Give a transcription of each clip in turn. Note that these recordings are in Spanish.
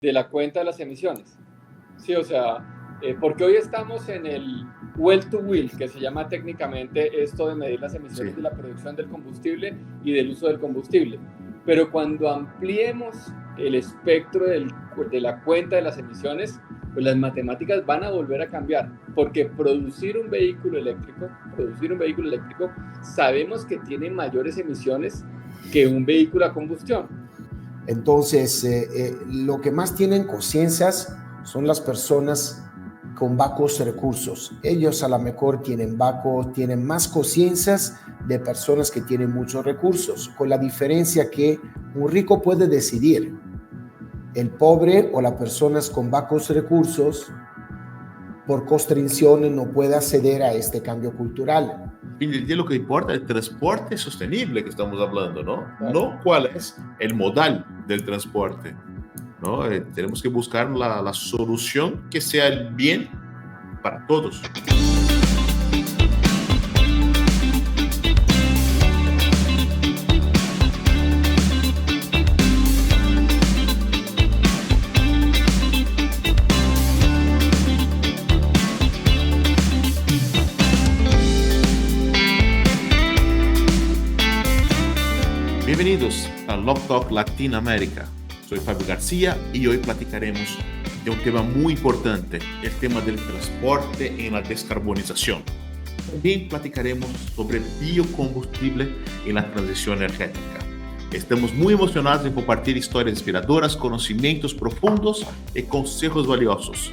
de la cuenta de las emisiones. Sí, o sea, porque hoy estamos en el well to wheel, que se llama técnicamente esto de medir las emisiones de la producción del combustible y del uso del combustible. Pero cuando ampliemos el espectro de la cuenta de las emisiones, pues las matemáticas van a volver a cambiar, porque producir un vehículo eléctrico, sabemos que tiene mayores emisiones que un vehículo a combustión. Entonces, lo que más tienen conciencias son las personas con bajos recursos. Ellos a lo mejor tienen más conciencias de personas que tienen muchos recursos, con la diferencia que un rico puede decidir. El pobre o las personas con bajos recursos, por constricciones, no puede acceder a este cambio cultural. Fin del día lo que importa es el transporte sostenible que estamos hablando, ¿no? No cuál es el modal del transporte, ¿no? Tenemos que buscar la solución que sea el bien para todos. Bienvenidos a Lock Talk Latinoamérica. Soy Fabio García y hoy platicaremos de un tema muy importante, el tema del transporte en la descarbonización. También platicaremos sobre el biocombustible en la transición energética. Estamos muy emocionados en compartir historias inspiradoras, conocimientos profundos y consejos valiosos.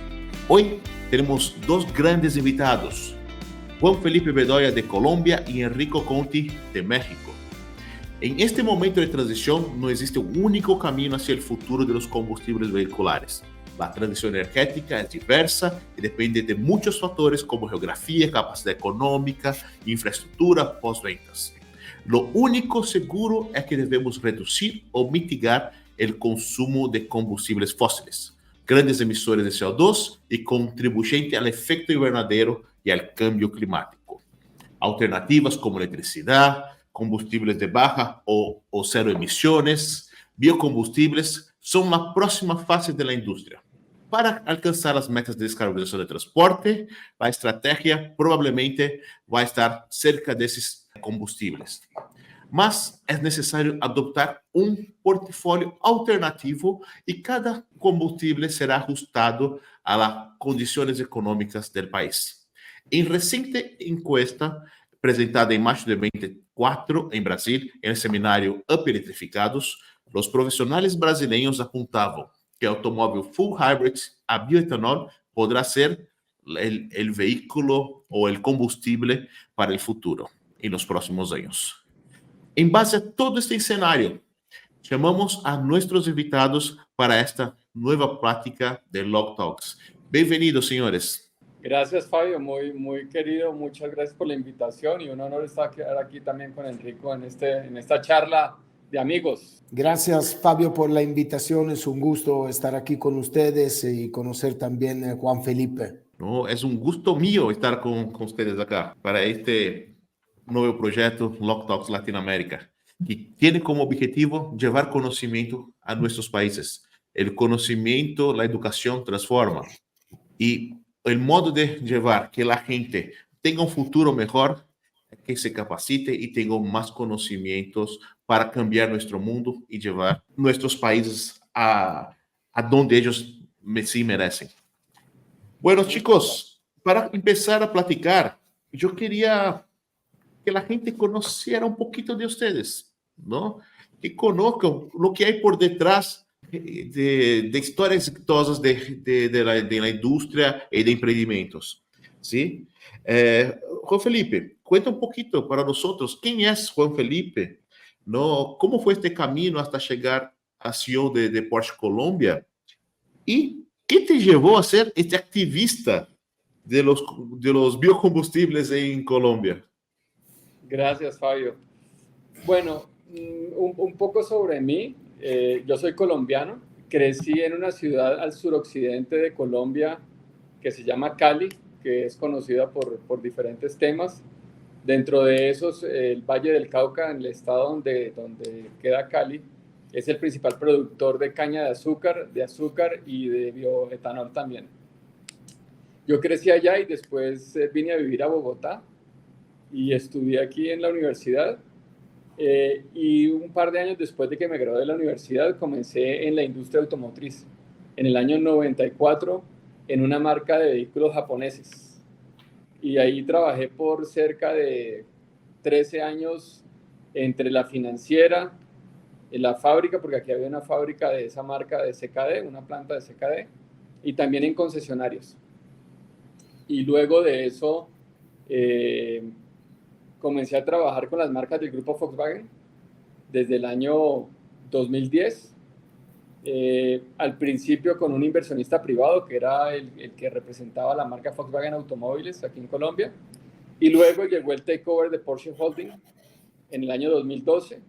Hoy tenemos dos grandes invitados, Juan Felipe Bedoya de Colombia y Enrico Conti de México. En este momento de transición no existe un único camino hacia el futuro de los combustibles vehiculares. La transición energética es diversa y depende de muchos factores como geografía, capacidad económica, infraestructura, postventas. Lo único seguro es que debemos reducir o mitigar el consumo de combustibles fósiles, grandes emisores de CO2 y contribuyentes al efecto invernadero y al cambio climático. Alternativas como electricidad, combustibles de baja o cero emisiones, biocombustibles son la próxima fase de la industria. Para alcanzar las metas de descarbonización de transporte, la estrategia probablemente va a estar cerca de esos combustibles. Mas es necesario adoptar un portafolio alternativo y cada combustible será ajustado a las condiciones económicas del país. En reciente encuesta presentada en marzo de 2024 en Brasil, en el seminario Up Eletrificados, los profesionales brasileños apuntaban que el automóvil full hybrid a bioetanol podrá ser el vehículo o el combustible para el futuro en los próximos años. En base a todo este escenario, llamamos a nuestros invitados para esta nueva práctica de Lock Talks. Bienvenidos, señores. Gracias, Fabio, muy querido, muchas gracias por la invitación y un honor estar aquí también con Enrico en esta charla de amigos. Gracias, Fabio, por la invitación. Es un gusto estar aquí con ustedes y conocer también a Juan Felipe. No, es un gusto mío estar con ustedes acá para este nuevo proyecto Lock Talks Latinoamérica, que tiene como objetivo llevar conocimiento a nuestros países. El conocimiento, la educación transforma. Y el modo de llevar que la gente tenga un futuro mejor es que se capacite y tenga más conocimientos para cambiar nuestro mundo y llevar nuestros países a donde ellos sí merecen. Bueno, chicos, para empezar a platicar, yo quería que la gente conociera un poquito de ustedes, ¿no? Que conozcan lo que hay por detrás de historias exitosas de la industria y de emprendimientos, ¿sí? Juan Felipe, cuenta un poquito para nosotros, ¿quién es Juan Felipe? ¿No? ¿Cómo fue este camino hasta llegar a CEO de Porsche Colombia? ¿Y qué te llevó a ser este activista de los biocombustibles en Colombia? Gracias, Fabio. Bueno, un poco sobre mí. Yo soy colombiano, crecí en una ciudad al suroccidente de Colombia que se llama Cali, que es conocida por diferentes temas. Dentro de esos, el Valle del Cauca, en el estado donde queda Cali, Es el principal productor de caña de azúcar y de bioetanol también. Yo crecí allá y después vine a vivir a Bogotá y estudié aquí en la universidad. Y un par de años después de que me gradué de la universidad, comencé en la industria automotriz. En el año 94, en una marca de vehículos japoneses. Y ahí trabajé por cerca de 13 años entre la financiera, en la fábrica, porque aquí había una fábrica de esa marca de CKD, una planta de CKD, y también en concesionarios. Y luego de eso comencé a trabajar con las marcas del grupo Volkswagen desde el año 2010. Al principio con un inversionista privado que era el que representaba la marca Volkswagen Automóviles aquí en Colombia, y luego llegó el takeover de Porsche Holding en el año 2012.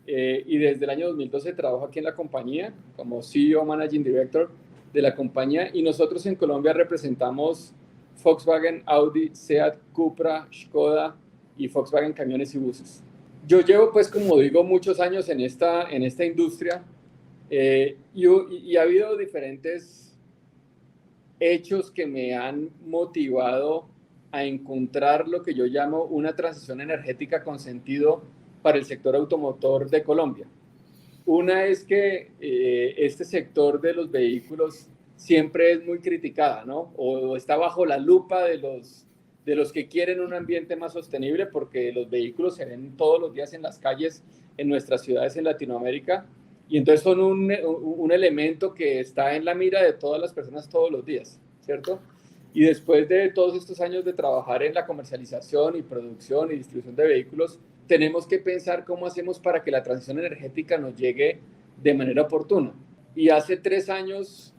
Y desde el año 2012 trabajo aquí en la compañía como CEO Managing Director de la compañía, y nosotros en Colombia representamos Volkswagen, Audi, Seat, Cupra, Skoda y Volkswagen Camiones y Buses. Yo llevo, pues, como digo, muchos años en esta industria, y ha habido diferentes hechos que me han motivado a encontrar lo que yo llamo una transición energética con sentido para el sector automotor de Colombia. Una es que este sector de los vehículos siempre es muy criticada, ¿no? O está bajo la lupa de los que quieren un ambiente más sostenible, porque los vehículos se ven todos los días en las calles en nuestras ciudades en Latinoamérica, y entonces son un elemento que está en la mira de todas las personas todos los días, ¿cierto? Y después de todos estos años de trabajar en la comercialización y producción y distribución de vehículos, tenemos que pensar cómo hacemos para que la transición energética nos llegue de manera oportuna. Y hace 3 años,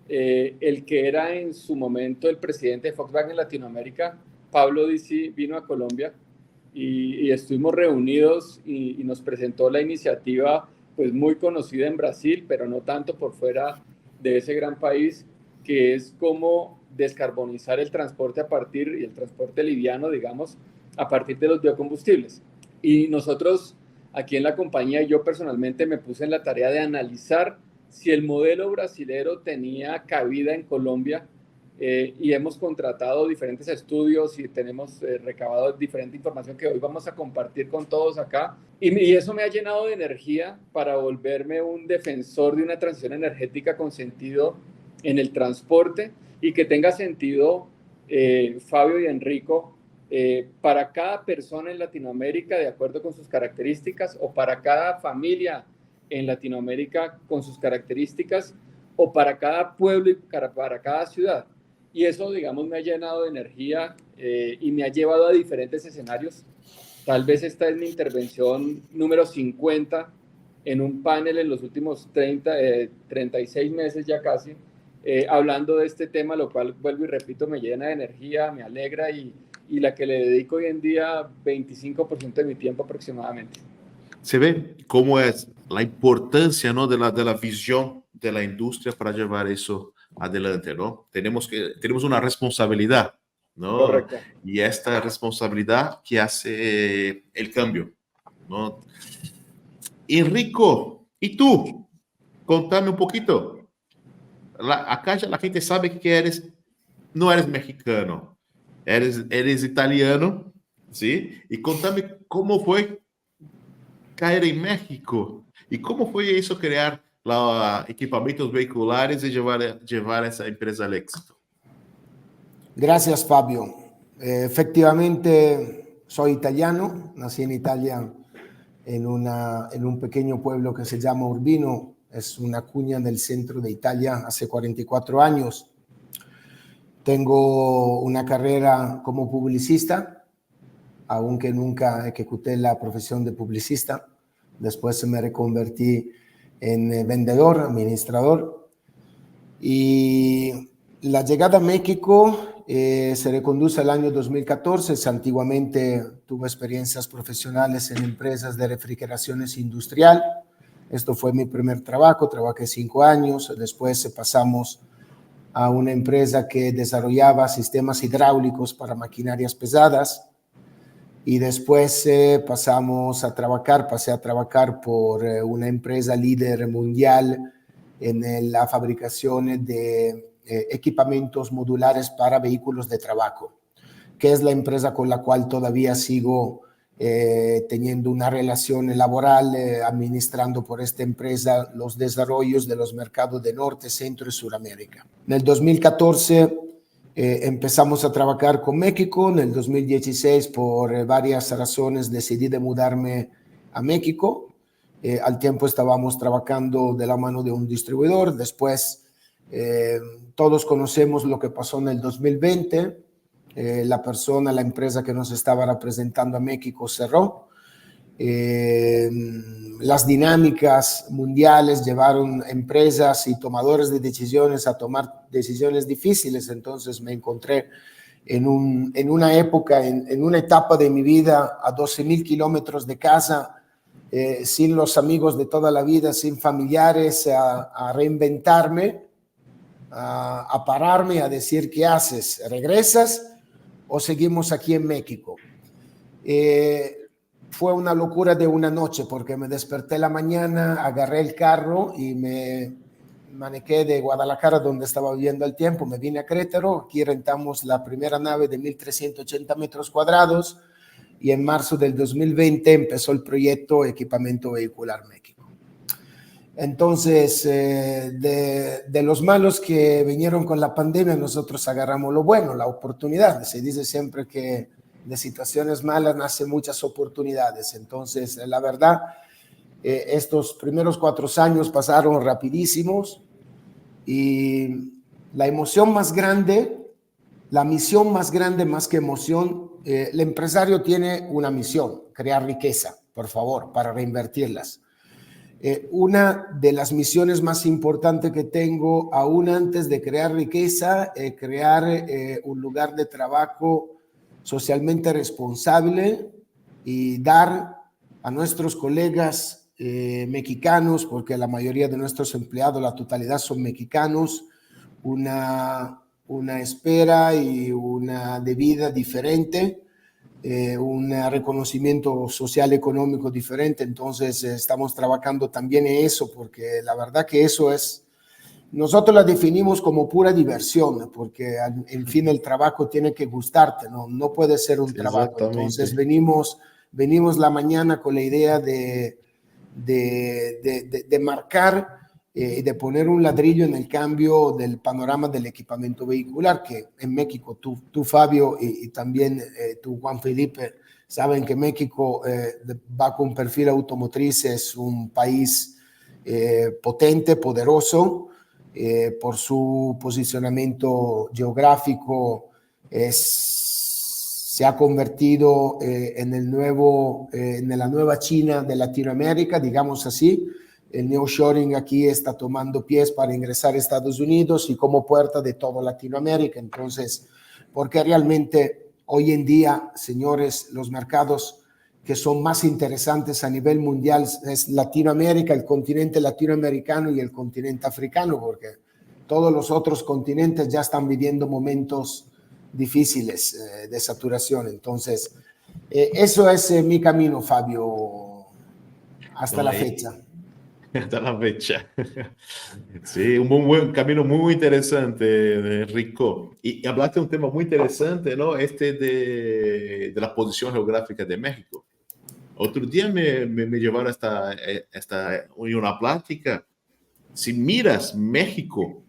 el que era en su momento el presidente de Volkswagen en Latinoamérica, Pablo Dizzi, vino a Colombia y estuvimos reunidos y nos presentó la iniciativa, pues muy conocida en Brasil, pero no tanto por fuera de ese gran país, que es cómo descarbonizar el transporte y el transporte liviano, digamos, a partir de los biocombustibles. Y nosotros aquí en la compañía, yo personalmente me puse en la tarea de analizar si el modelo brasilero tenía cabida en Colombia, y hemos contratado diferentes estudios y tenemos recabado diferente información que hoy vamos a compartir con todos acá. Y eso me ha llenado de energía para volverme un defensor de una transición energética con sentido en el transporte y que tenga sentido, Fabio y Enrico, para cada persona en Latinoamérica de acuerdo con sus características, o para cada familia en Latinoamérica con sus características, o para cada pueblo y para cada ciudad. Y eso, digamos, me ha llenado de energía, y me ha llevado a diferentes escenarios. Tal vez esta es mi intervención número 50 en un panel en los últimos 36 meses ya casi, hablando de este tema, lo cual, vuelvo y repito, me llena de energía, me alegra, y la que le dedico hoy en día 25% de mi tiempo aproximadamente. Se ve cómo es la importancia, ¿no?, de la visión de la industria para llevar eso adelante, ¿no? Tenemos una responsabilidad, ¿no? Correcto. Y esta responsabilidad que hace el cambio, ¿no? Enrico, ¿y tú? Contame un poquito. Acá ya la gente sabe que no eres mexicano, eres italiano, ¿sí? Y contame cómo fue caer en México y cómo fue eso crear equipamientos vehiculares y llevar esa empresa al éxito. Gracias, Fabio. Efectivamente, soy italiano, nací en Italia en un pequeño pueblo que se llama Urbino, es una cuña del centro de Italia, hace 44 años. Tengo una carrera como publicista, aunque nunca ejecuté la profesión de publicista. Después me reconvertí en vendedor, administrador. Y la llegada a México se reconduce al año 2014. Antiguamente tuve experiencias profesionales en empresas de refrigeraciones industrial. Esto fue mi primer trabajo, trabajé 5 años. Después pasamos a una empresa que desarrollaba sistemas hidráulicos para maquinarias pesadas. y después pasé a trabajar por una empresa líder mundial en la fabricación de equipamientos modulares para vehículos de trabajo, que es la empresa con la cual todavía sigo teniendo una relación laboral, administrando por esta empresa los desarrollos de los mercados de Norte, Centro y Suramérica. En el 2014 empezamos a trabajar con México. En el 2016, por varias razones, decidí de mudarme a México. Al tiempo estábamos trabajando de la mano de un distribuidor. Después, todos conocemos lo que pasó en el 2020. La empresa que nos estaba representando a México cerró. Las dinámicas mundiales llevaron empresas y tomadores de decisiones a tomar decisiones difíciles. Entonces me encontré en una etapa de mi vida a 12,000 kilómetros de casa, sin los amigos de toda la vida, sin familiares, a reinventarme, a pararme, a decir: ¿qué haces? ¿Regresas o seguimos aquí en México? Fue una locura de una noche, porque me desperté la mañana, agarré el carro y me manejé de Guadalajara, donde estaba viviendo al tiempo, me vine a Querétaro. Aquí rentamos la primera nave de 1,380 metros cuadrados y en marzo del 2020 empezó el proyecto Equipamiento Vehicular México. Entonces, de los malos que vinieron con la pandemia, nosotros agarramos lo bueno, la oportunidad. Se dice siempre que de situaciones malas nacen muchas oportunidades. Entonces, la verdad, estos primeros 4 años pasaron rapidísimos, y la emoción más grande, la misión más grande más que emoción, el empresario tiene una misión: crear riqueza, por favor, para reinvertirlas. Una de las misiones más importantes que tengo, aún antes de crear riqueza, crear un lugar de trabajo socialmente responsable y dar a nuestros colegas mexicanos, porque la mayoría de nuestros empleados, la totalidad son mexicanos, una espera y una de vida diferente, un reconocimiento social económico diferente. Entonces estamos trabajando también en eso, porque la verdad que eso es, nosotros la definimos como pura diversión, porque en fin el trabajo tiene que gustarte, no puede ser un trabajo. Entonces venimos la mañana con la idea de marcar, de poner un ladrillo en el cambio del panorama del equipamiento vehicular, que en México tú Fabio, y también tú Juan Felipe, saben que México bajo un perfil automotriz es un país potente, poderoso, por su posicionamiento geográfico. Se ha convertido en la nueva China de Latinoamérica, digamos así. El nearshoring aquí está tomando pies para ingresar a Estados Unidos y como puerta de toda Latinoamérica. Entonces, porque realmente hoy en día, señores, los mercados que son más interesantes a nivel mundial es Latinoamérica, el continente latinoamericano y el continente africano, porque todos los otros continentes ya están viviendo momentos difíciles de saturación. Entonces, eso es mi camino, Fabio, hasta la fecha. Hasta la fecha. Sí, un buen camino muy interesante, Rico. Y hablaste de un tema muy interesante, ¿no? De la posición geográfica de México. Otro día me llevaron a una plática. Si miras México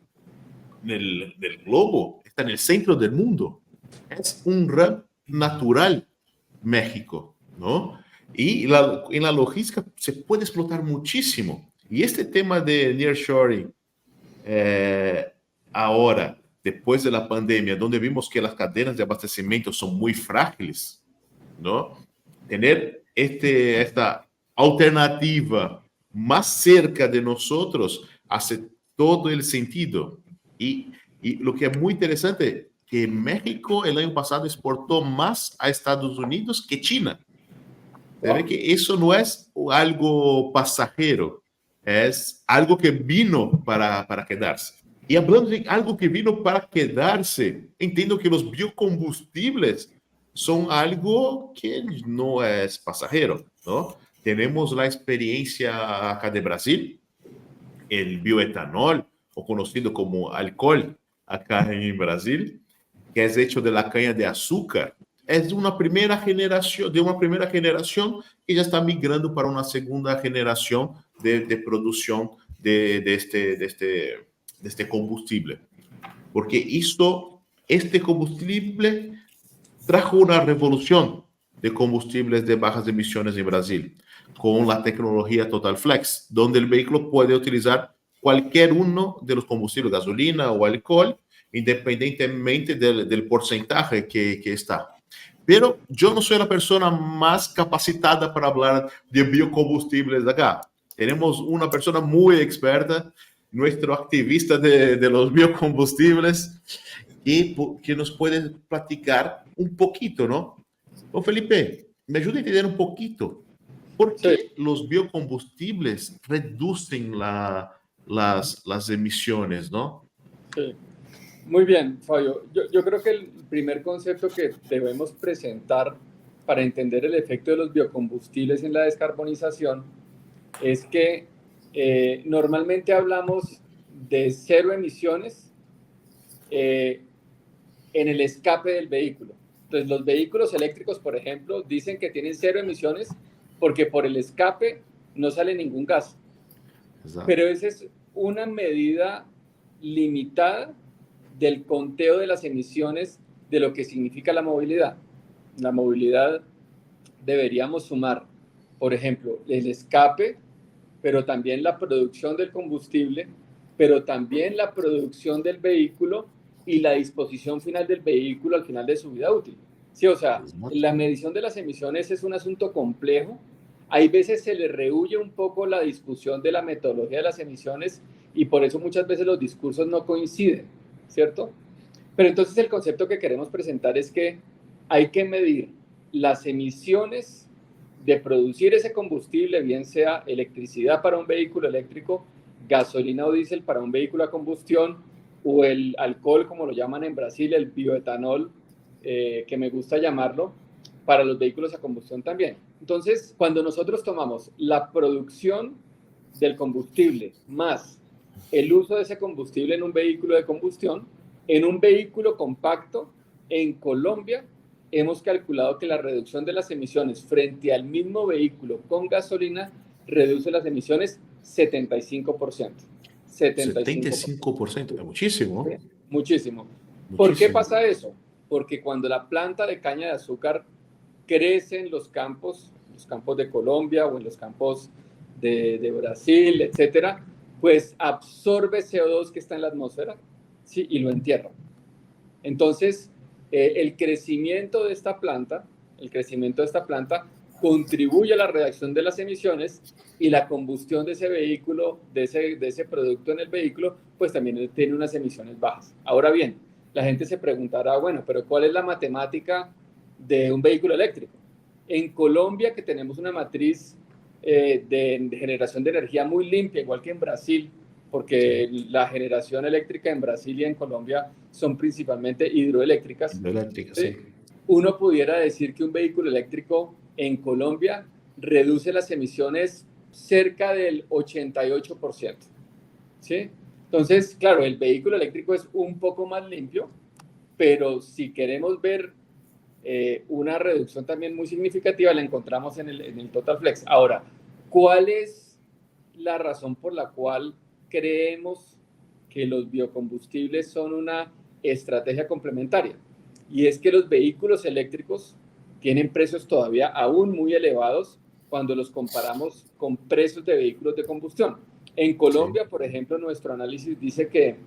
del globo, está en el centro del mundo. Es un hub natural México, ¿no? Y en la logística se puede explotar muchísimo. Y este tema de nearshoring, ahora, después de la pandemia, donde vimos que las cadenas de abastecimiento son muy frágiles, ¿no? Tener esta alternativa más cerca de nosotros hace todo el sentido. Y lo que es muy interesante, que México el año pasado exportó más a Estados Unidos que China. Wow. Que eso no es algo pasajero, es algo que vino para quedarse. Y hablando de algo que vino para quedarse, entiendo que los biocombustibles son algo que no es pasajero, ¿no? Tenemos la experiencia acá de Brasil, el bioetanol, o conocido como alcohol acá en Brasil, que es hecho de la caña de azúcar. Es de una primera generación que ya está migrando para una segunda generación de producción de este combustible. Porque este combustible trajo una revolución de combustibles de bajas emisiones en Brasil, con la tecnología Total Flex, donde el vehículo puede utilizar cualquier uno de los combustibles, gasolina o alcohol, independientemente del porcentaje que está. Pero yo no soy la persona más capacitada para hablar de biocombustibles acá. Tenemos una persona muy experta, nuestro activista de los biocombustibles, que nos puede platicar un poquito, ¿no? Don Felipe, me ayuda a entender un poquito. ¿Por Sí, qué los biocombustibles reducen las emisiones, no? sí. Muy bien, Fabio. Yo creo que el primer concepto que debemos presentar para entender el efecto de los biocombustibles en la descarbonización es que normalmente hablamos de cero emisiones en el escape del vehículo. Entonces, los vehículos eléctricos, por ejemplo, dicen que tienen cero emisiones porque por el escape no sale ningún gas. Exacto. Pero esa es una medida limitada del conteo de las emisiones de lo que significa la movilidad. La movilidad deberíamos sumar, por ejemplo, el escape, pero también la producción del combustible, pero también la producción del vehículo y la disposición final del vehículo al final de su vida útil. Sí, o sea, la medición de las emisiones es un asunto complejo. Hay veces se le rehúye un poco la discusión de la metodología de las emisiones y por eso muchas veces los discursos no coinciden, ¿cierto? Pero entonces el concepto que queremos presentar es que hay que medir las emisiones de producir ese combustible, bien sea electricidad para un vehículo eléctrico, gasolina o diésel para un vehículo a combustión, o el alcohol, como lo llaman en Brasil, el bioetanol, que me gusta llamarlo, para los vehículos a combustión también. Entonces, cuando nosotros tomamos la producción del combustible más el uso de ese combustible en un vehículo de combustión, en un vehículo compacto, en Colombia, hemos calculado que la reducción de las emisiones frente al mismo vehículo con gasolina reduce las emisiones 75%. 75%, es muchísimo. ¿Sí? Muchísimo. ¿Por qué pasa eso? Porque cuando la planta de caña de azúcar crece en los campos de Colombia o en los campos de Brasil, etcétera, pues absorbe CO2 que está en la atmósfera, ¿sí? Y lo entierra. Entonces, el crecimiento de esta planta contribuye a la reducción de las emisiones y la combustión de ese vehículo, de ese producto en el vehículo, pues también tiene unas emisiones bajas. Ahora bien, la gente se preguntará, bueno, pero ¿cuál es la matemática de un vehículo eléctrico? En Colombia, que tenemos una matriz de generación de energía muy limpia, igual que en Brasil, porque la generación eléctrica en Brasil y en Colombia son principalmente hidroeléctricas. Sí. Uno pudiera decir que un vehículo eléctrico en Colombia reduce las emisiones cerca del 88%. ¿Sí? Entonces, claro, el vehículo eléctrico es un poco más limpio, pero si queremos ver una reducción también muy significativa, la encontramos en el Total Flex. Ahora, ¿cuál es la razón por la cual creemos que los biocombustibles son una estrategia complementaria? Y es que los vehículos eléctricos tienen precios todavía aún muy elevados cuando los comparamos con precios de vehículos de combustión. En Colombia, por ejemplo, nuestro análisis dice que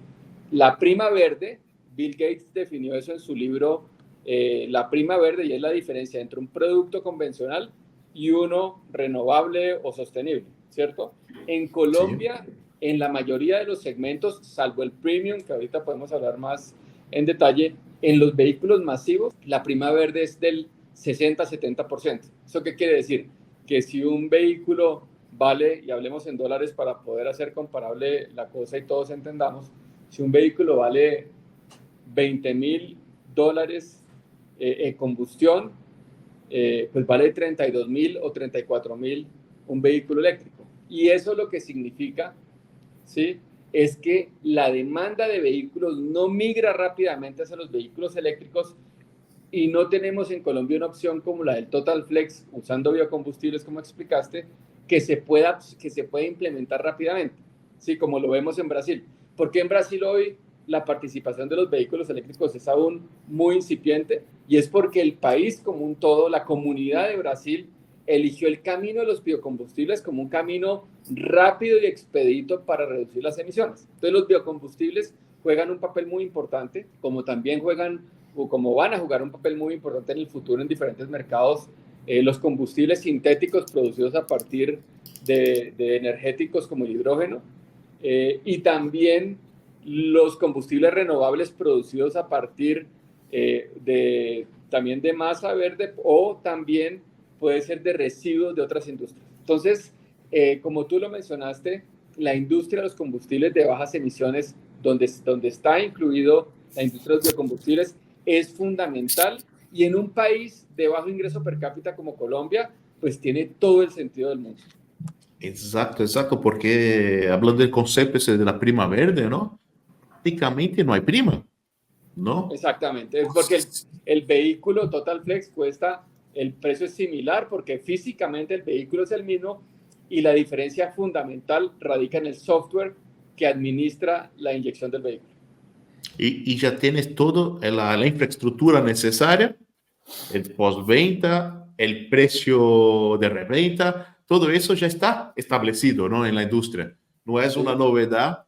la prima verde, Bill Gates definió eso en su libro, la prima verde, y es la diferencia entre un producto convencional y uno renovable o sostenible, ¿cierto? En Colombia, en la mayoría de los segmentos, salvo el premium, que ahorita podemos hablar más en detalle, en los vehículos masivos, la prima verde es del 60-70%. ¿Eso qué quiere decir? Que si un vehículo vale, y hablemos en dólares para poder hacer comparable la cosa y todos entendamos, si un vehículo vale $20,000 combustión, pues vale 32.000 o 34.000 un vehículo eléctrico. Y eso lo que significa, ¿sí?, es que la demanda de vehículos no migra rápidamente hacia los vehículos eléctricos y no tenemos en Colombia una opción como la del Total Flex, usando biocombustibles, como explicaste, que se pueda implementar rápidamente, ¿sí?, como lo vemos en Brasil. Porque en Brasil hoy la participación de los vehículos eléctricos es aún muy incipiente, y es porque el país como un todo, la comunidad de Brasil, eligió el camino de los biocombustibles como un camino rápido y expedito para reducir las emisiones. Entonces los biocombustibles juegan un papel muy importante, como también juegan o como van a jugar un papel muy importante en el futuro en diferentes mercados, los combustibles sintéticos producidos a partir de energéticos como el hidrógeno, y también los combustibles renovables producidos a partir también de masa verde, o también puede ser de residuos de otras industrias. Entonces, como tú lo mencionaste, la industria de los combustibles de bajas emisiones, donde está incluido la industria de los biocombustibles, es fundamental, y en un país de bajo ingreso per cápita como Colombia, pues tiene todo el sentido del mundo. Exacto, porque hablando del concepto ese de la prima verde, ¿no? Prácticamente no hay prima, ¿no? Exactamente, es porque el vehículo Total Flex cuesta, el precio es similar porque físicamente el vehículo es el mismo, y la diferencia fundamental radica en el software que administra la inyección del vehículo. Y ya tienes toda la infraestructura necesaria, el postventa, el precio de reventa, todo eso ya está establecido, ¿no?, en la industria. No es una novedad,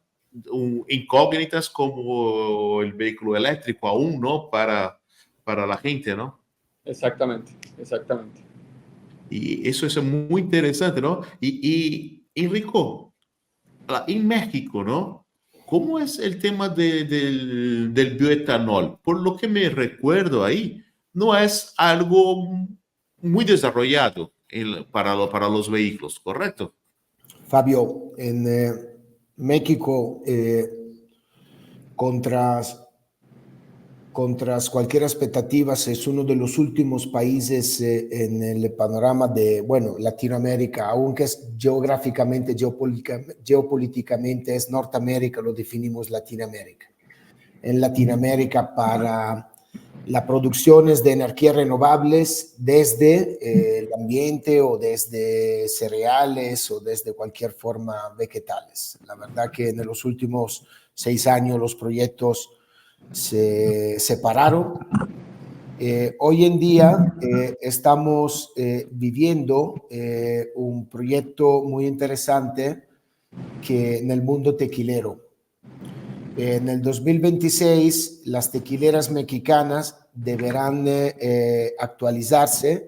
incógnitas como el vehículo eléctrico aún, ¿no?, para la gente, ¿no? Exactamente. Y eso es muy interesante, ¿no? Y Enrico, en México, ¿no? ¿Cómo es el tema del bioetanol? Por lo que me recuerdo ahí, no es algo muy desarrollado para los vehículos, ¿correcto? Fabio, en México, contra cualquier expectativa, es uno de los últimos países en el panorama de, bueno, Latinoamérica, aunque es geográficamente, geopolíticamente es Norteamérica, lo definimos Latinoamérica. En Latinoamérica, para las producciones de energías renovables desde el ambiente o desde cereales o desde cualquier forma vegetales. La verdad que en los últimos 6 años los proyectos se separaron. Hoy en día estamos viviendo un proyecto muy interesante que en el mundo tequilero. En el 2026 las tequileras mexicanas deberán actualizarse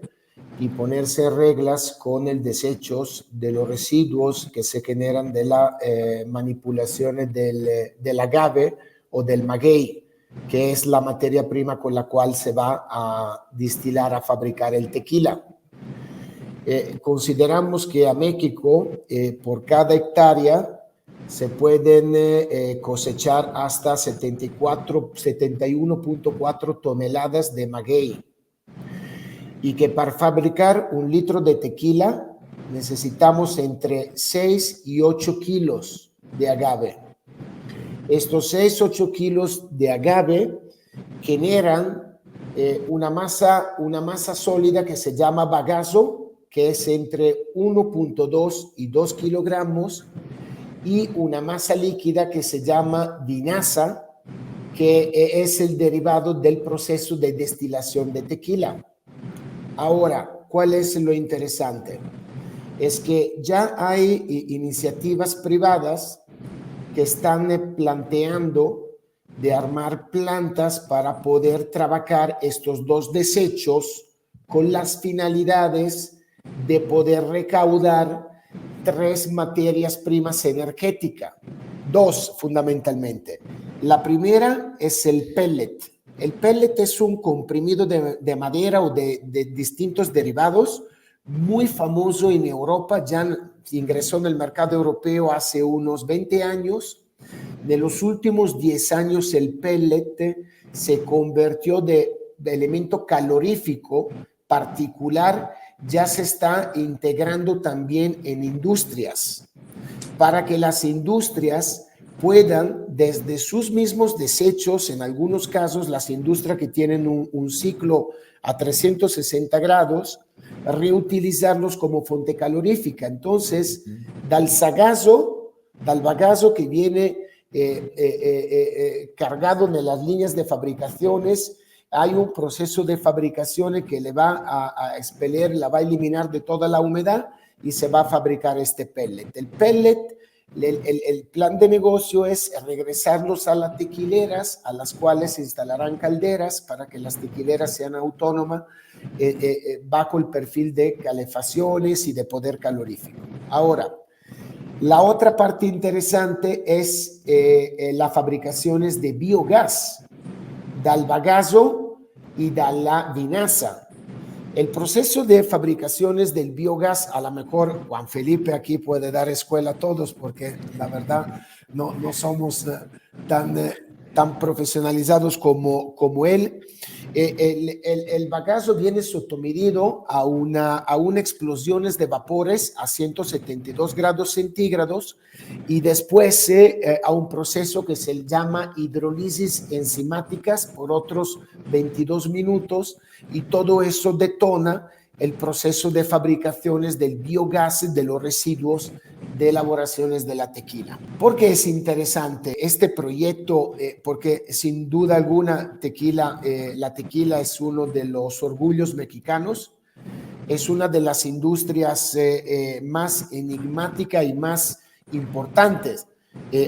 y ponerse reglas con el desechos de los residuos que se generan de la manipulación del agave o del maguey, que es la materia prima con la cual se va a destilar, a fabricar el tequila. Consideramos que a México, por cada hectárea, se pueden cosechar hasta 71.4 toneladas de maguey, y que para fabricar 1 litro de tequila necesitamos entre 6 y 8 kilos de agave. Estos 6-8 kilos de agave generan una masa sólida que se llama bagazo, que es entre 1.2 y 2 kilogramos, y una masa líquida que se llama vinaza, que es el derivado del proceso de destilación de tequila. Ahora, ¿cuál es lo interesante? Es que ya hay iniciativas privadas que están planteando de armar plantas para poder trabajar estos dos desechos con las finalidades de poder recaudar 3 materias primas energéticas, 2 fundamentalmente. La primera es el pellet. El pellet es un comprimido de madera o de distintos derivados muy famoso en Europa, ya ingresó en el mercado europeo hace unos 20 años. De los últimos 10 años el pellet se convirtió de elemento calorífico particular ya se está integrando también en industrias, para que las industrias puedan, desde sus mismos desechos, en algunos casos las industrias que tienen un ciclo a 360 grados, reutilizarlos como fuente calorífica. Entonces, dal bagazo que viene cargado en las líneas de fabricaciones, hay un proceso de fabricación que le va a expeler, la va a eliminar de toda la humedad y se va a fabricar este pellet. El pellet, el plan de negocio es regresarlos a las tequileras, a las cuales se instalarán calderas para que las tequileras sean autónomas bajo el perfil de calefacciones y de poder calorífico. Ahora, la otra parte interesante es las fabricaciones de biogás, dal bagazo y dalla vinaza. El proceso de fabricaciones del biogás, a lo mejor Juan Felipe aquí puede dar escuela a todos, porque la verdad no somos tan profesionalizados como él. El bagazo viene sometido a una explosiones de vapores a 172 grados centígrados y después a un proceso que se llama hidrólisis enzimáticas por otros 22 minutos, y todo eso detona el proceso de fabricaciones del biogás de los residuos de elaboraciones de la tequila. ¿Por qué es interesante este proyecto? Porque sin duda alguna la tequila es uno de los orgullos mexicanos, es una de las industrias más enigmáticas y más importantes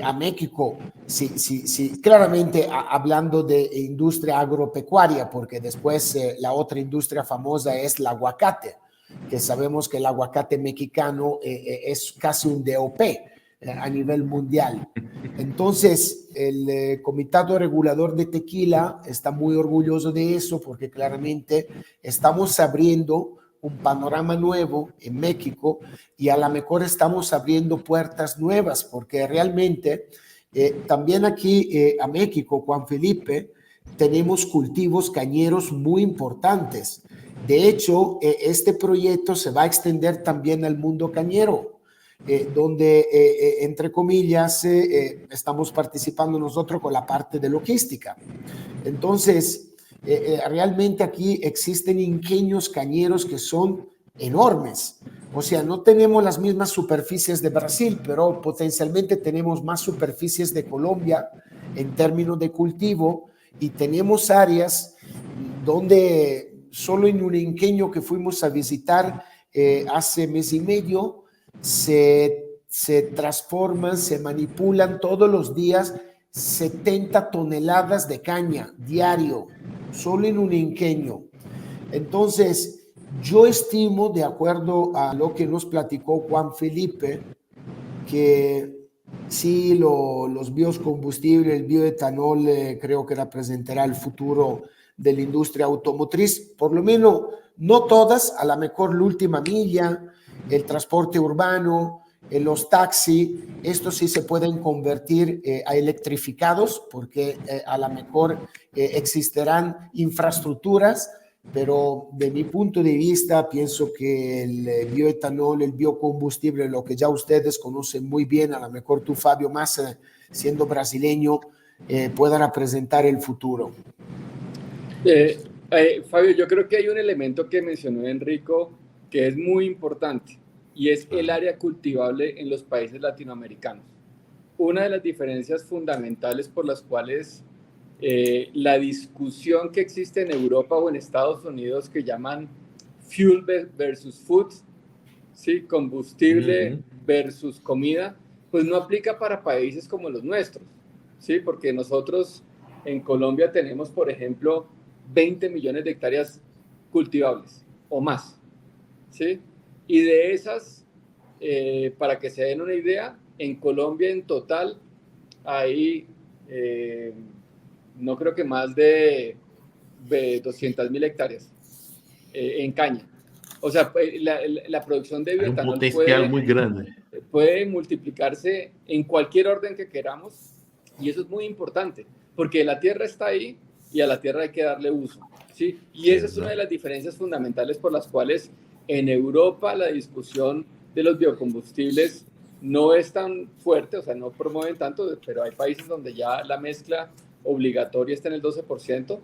a México, sí, claramente hablando de industria agropecuaria, porque después la otra industria famosa es el aguacate, que sabemos que el aguacate mexicano es casi un DOP a nivel mundial. Entonces, el Comité Regulador de Tequila está muy orgulloso de eso, porque claramente estamos abriendo un panorama nuevo en México y a lo mejor estamos abriendo puertas nuevas, porque realmente también aquí a México, Juan Felipe, tenemos cultivos cañeros muy importantes. De hecho, este proyecto se va a extender también al mundo cañero, donde, entre comillas, estamos participando nosotros con la parte de logística. Entonces, realmente aquí existen ingenios cañeros que son enormes. O sea, no tenemos las mismas superficies de Brasil, pero potencialmente tenemos más superficies de Colombia en términos de cultivo, y tenemos áreas donde solo en un ingenio que fuimos a visitar hace mes y medio se transforman, se manipulan todos los días 70 toneladas de caña diario, solo en un ingenio. Entonces, yo estimo, de acuerdo a lo que nos platicó Juan Felipe, que sí, los biocombustibles, el bioetanol, creo que representará el futuro de la industria automotriz, por lo menos no todas, a lo mejor la última milla, el transporte urbano, los taxis, estos sí se pueden convertir a electrificados, porque a lo mejor existirán infraestructuras, pero de mi punto de vista pienso que el bioetanol, el biocombustible, lo que ya ustedes conocen muy bien, a lo mejor tú, Fabio, más siendo brasileño, pueda representar el futuro. Fabio, yo creo que hay un elemento que mencionó Enrico que es muy importante, y es el área cultivable en los países latinoamericanos. Una de las diferencias fundamentales por las cuales la discusión que existe en Europa o en Estados Unidos, que llaman fuel versus food, ¿sí? Combustible versus comida, pues no aplica para países como los nuestros, ¿sí? Porque nosotros en Colombia tenemos, por ejemplo, 20 millones de hectáreas cultivables o más, ¿sí? Y de esas, para que se den una idea, en Colombia en total hay, no creo que más de 200.000 hectáreas en caña. O sea, la producción de bioetanol muy grande. Puede multiplicarse en cualquier orden que queramos, y eso es muy importante, porque la tierra está ahí, y a la tierra hay que darle uso, ¿sí? Y esa es una de las diferencias fundamentales por las cuales en Europa la discusión de los biocombustibles no es tan fuerte, o sea, no promueven tanto, pero hay países donde ya la mezcla obligatoria está en el 12%,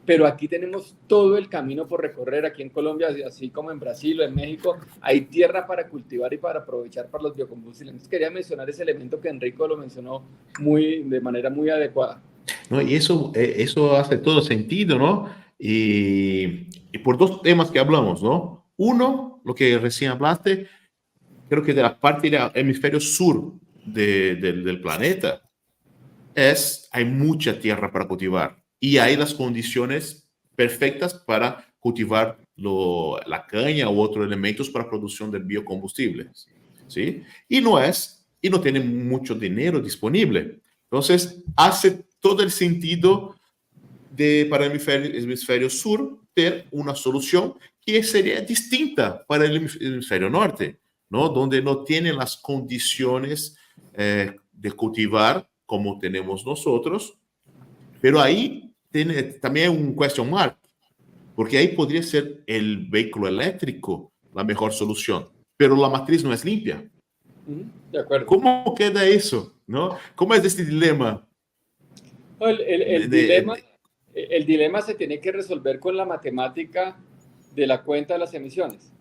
pero aquí tenemos todo el camino por recorrer. Aquí en Colombia, así como en Brasil o en México, hay tierra para cultivar y para aprovechar para los biocombustibles. Entonces quería mencionar ese elemento que Enrico lo mencionó de manera muy adecuada. No, y eso hace todo sentido, ¿no? Y por dos temas que hablamos, ¿no? Uno, lo que recién hablaste, creo que de la parte del hemisferio sur del planeta, hay mucha tierra para cultivar y hay las condiciones perfectas para cultivar la caña u otros elementos para producción de biocombustibles, ¿sí? Y no tiene mucho dinero disponible. Entonces, hace todo el sentido para el hemisferio sur ter una solución que sería distinta para el hemisferio norte, ¿no? Donde no tienen las condiciones de cultivar como tenemos nosotros, pero ahí tiene también un question mark, porque ahí podría ser el vehículo eléctrico la mejor solución, pero la matriz no es limpia. De acuerdo. ¿Cómo queda eso? ¿No? ¿Cómo es este dilema? El dilema se tiene que resolver con la matemática de la cuenta de las emisiones.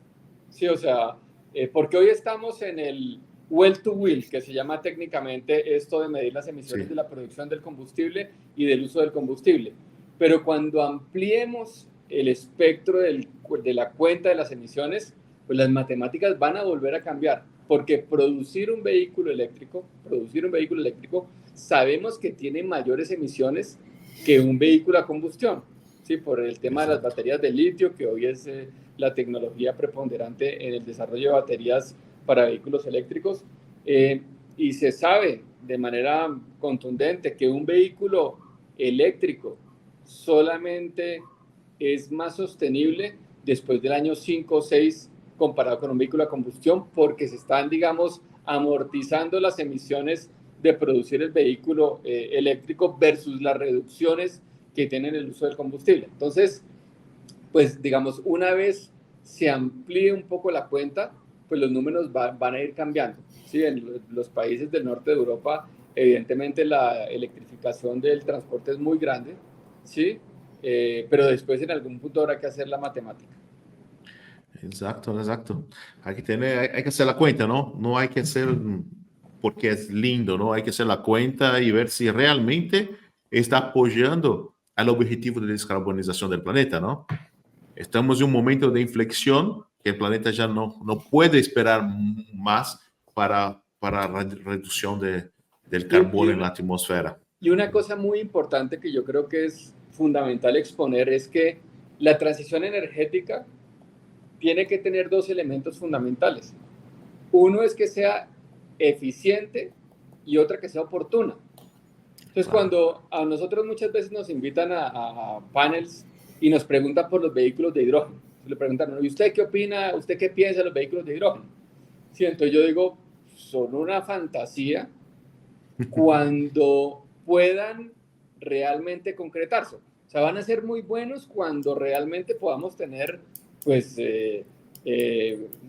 Sí, o sea, porque hoy estamos en el well to wheel, que se llama técnicamente esto de medir las emisiones de la producción del combustible y del uso del combustible. Pero cuando ampliemos el espectro de la cuenta de las emisiones, pues las matemáticas van a volver a cambiar, porque producir un vehículo eléctrico, sabemos que tiene mayores emisiones que un vehículo a combustión, ¿sí? Por el tema de las baterías de litio, que hoy es la tecnología preponderante en el desarrollo de baterías para vehículos eléctricos, y se sabe de manera contundente que un vehículo eléctrico solamente es más sostenible después del año 5 o 6 comparado con un vehículo a combustión, porque se están, digamos, amortizando las emisiones de producir el vehículo eléctrico versus las reducciones que tienen el uso del combustible. Entonces, pues digamos, una vez se amplíe un poco la cuenta, pues los números van a ir cambiando. ¿Sí? En los países del norte de Europa, evidentemente la electrificación del transporte es muy grande, ¿sí? Pero después en algún punto habrá que hacer la matemática. Exacto. Hay que hacer la cuenta, ¿no? No hay que hacer porque es lindo, ¿no? Hay que hacer la cuenta y ver si realmente está apoyando al objetivo de descarbonización del planeta, ¿no? Estamos en un momento de inflexión que el planeta ya no puede esperar más para la reducción del carbono en la atmósfera. Y una cosa muy importante que yo creo que es fundamental exponer es que la transición energética tiene que tener dos elementos fundamentales. Uno es que sea eficiente y otra que sea oportuna. Entonces, cuando a nosotros muchas veces nos invitan a panels y nos preguntan por los vehículos de hidrógeno, le preguntan, ¿y usted qué opina? ¿Usted qué piensa de los vehículos de hidrógeno? Sí, entonces yo digo, son una fantasía cuando puedan realmente concretarse. O sea, van a ser muy buenos cuando realmente podamos tener, pues,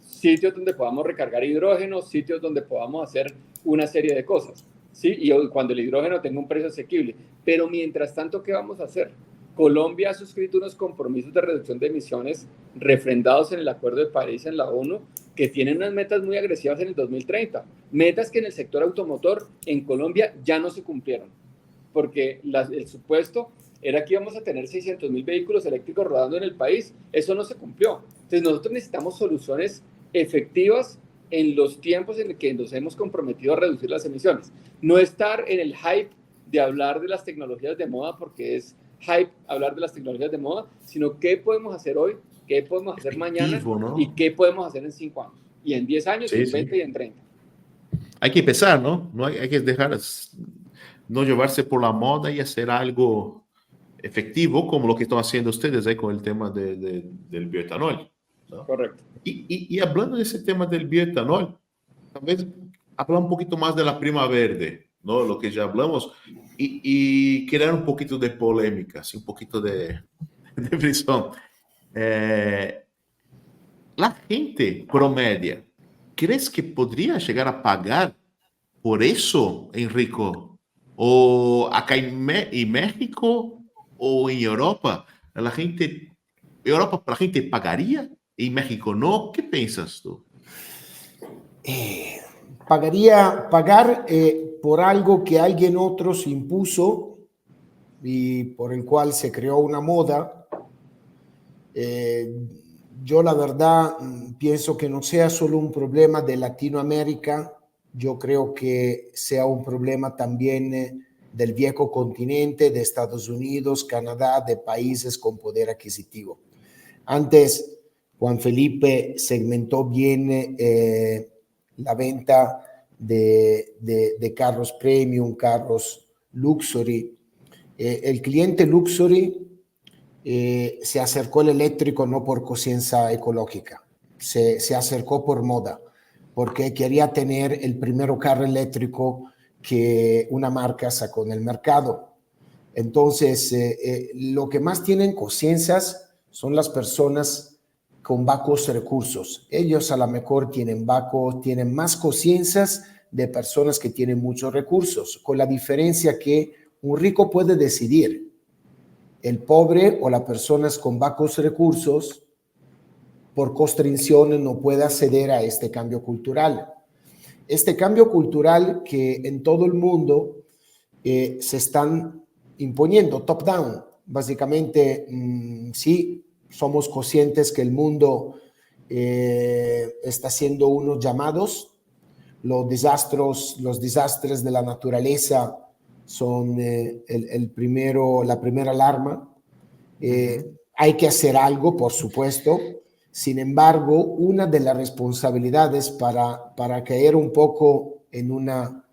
sitios donde podamos recargar hidrógeno, sitios donde podamos hacer una serie de cosas, ¿sí? Y cuando el hidrógeno tenga un precio asequible. Pero mientras tanto, ¿qué vamos a hacer? Colombia ha suscrito unos compromisos de reducción de emisiones refrendados en el Acuerdo de París en la ONU, que tienen unas metas muy agresivas en el 2030, metas que en el sector automotor en Colombia ya no se cumplieron, porque el supuesto era que íbamos a tener 600,000 vehículos eléctricos rodando en el país. Eso no se cumplió. Entonces nosotros necesitamos soluciones efectivas en los tiempos en que nos hemos comprometido a reducir las emisiones. No estar en el hype de hablar de las tecnologías de moda, porque es hype hablar de las tecnologías de moda, sino qué podemos hacer hoy, qué podemos hacer mañana, ¿no? Y qué podemos hacer en 5 años, y en 10 años, y en 20 y en 30. Hay que empezar, ¿no? Hay que dejar, no llevarse por la moda y hacer algo efectivo, como lo que están haciendo ustedes ahí con el tema del bioetanol, ¿no? Correcto. Y hablando de ese tema del bioetanol, tal vez hablar un poquito más de la prima verde, ¿no? Lo que ya hablamos, y crear un poquito de polémica, así, un poquito de fricción. La gente promedia, ¿crees que podría llegar a pagar por eso, Enrico? ¿O acá en México o en Europa? Europa la gente pagaría, en México no. ¿Qué piensas tú? Pagar por algo que alguien otro se impuso y por el cual se creó una moda. Yo la verdad pienso que no sea solo un problema de Latinoamérica, yo creo que sea un problema también del viejo continente, de Estados Unidos, Canadá, de países con poder adquisitivo. Antes, Juan Felipe segmentó bien la venta de carros premium, carros luxury. El cliente luxury se acercó al eléctrico no por conciencia ecológica, se acercó por moda, porque quería tener el primer carro eléctrico que una marca sacó en el mercado. Entonces, lo que más tienen conciencias son las personas con bajos recursos. Ellos a lo mejor tienen más conciencias de personas que tienen muchos recursos, con la diferencia que un rico puede decidir. El pobre o las personas con bajos recursos, por constricciones, no puede acceder a este cambio cultural. Este cambio cultural que en todo el mundo se están imponiendo top-down. Básicamente, sí, somos conscientes que el mundo está haciendo unos llamados. Los desastres de la naturaleza son la primera alarma. Hay que hacer algo, por supuesto. Sin embargo, una de las responsabilidades para caer un poco en una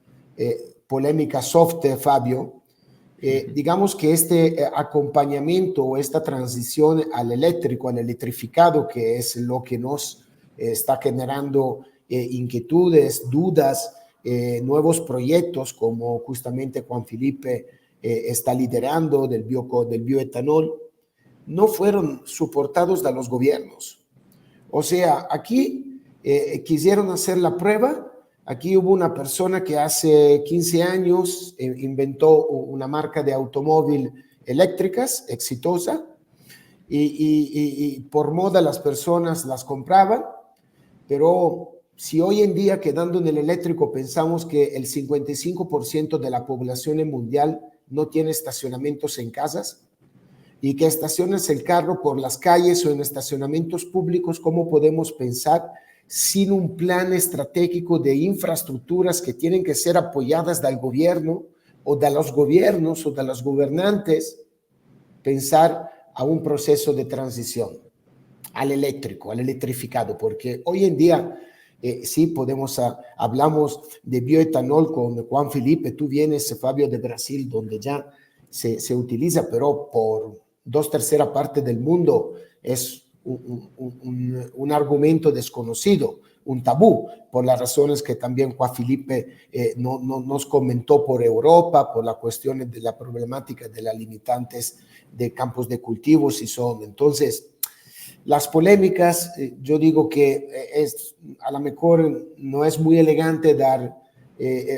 polémica soft, Fabio, digamos que este acompañamiento o esta transición al eléctrico, al electrificado, que es lo que nos está generando inquietudes, dudas, nuevos proyectos como justamente Juan Felipe está liderando del bioetanol, no fueron soportados de los gobiernos. O sea, aquí quisieron hacer la prueba. Aquí hubo una persona que hace 15 años inventó una marca de automóvil eléctricas exitosa y por moda las personas las compraban, pero si hoy en día, quedando en el eléctrico, pensamos que el 55% de la población mundial no tiene estacionamientos en casas y que estaciones el carro por las calles o en estacionamientos públicos, ¿cómo podemos pensar sin un plan estratégico de infraestructuras que tienen que ser apoyadas del gobierno o de los gobiernos o de los gobernantes, pensar a un proceso de transición al eléctrico, al electrificado? Porque hoy en día sí hablamos de bioetanol con Juan Felipe, tú vienes, Fabio, de Brasil, donde ya se utiliza, pero por 2/3 partes del mundo es un argumento desconocido, un tabú, por las razones que también Juan Felipe nos comentó por Europa, por las cuestiones de la problemática de las limitantes de campos de cultivos y son. Entonces, las polémicas, yo digo que a lo mejor no es muy elegante dar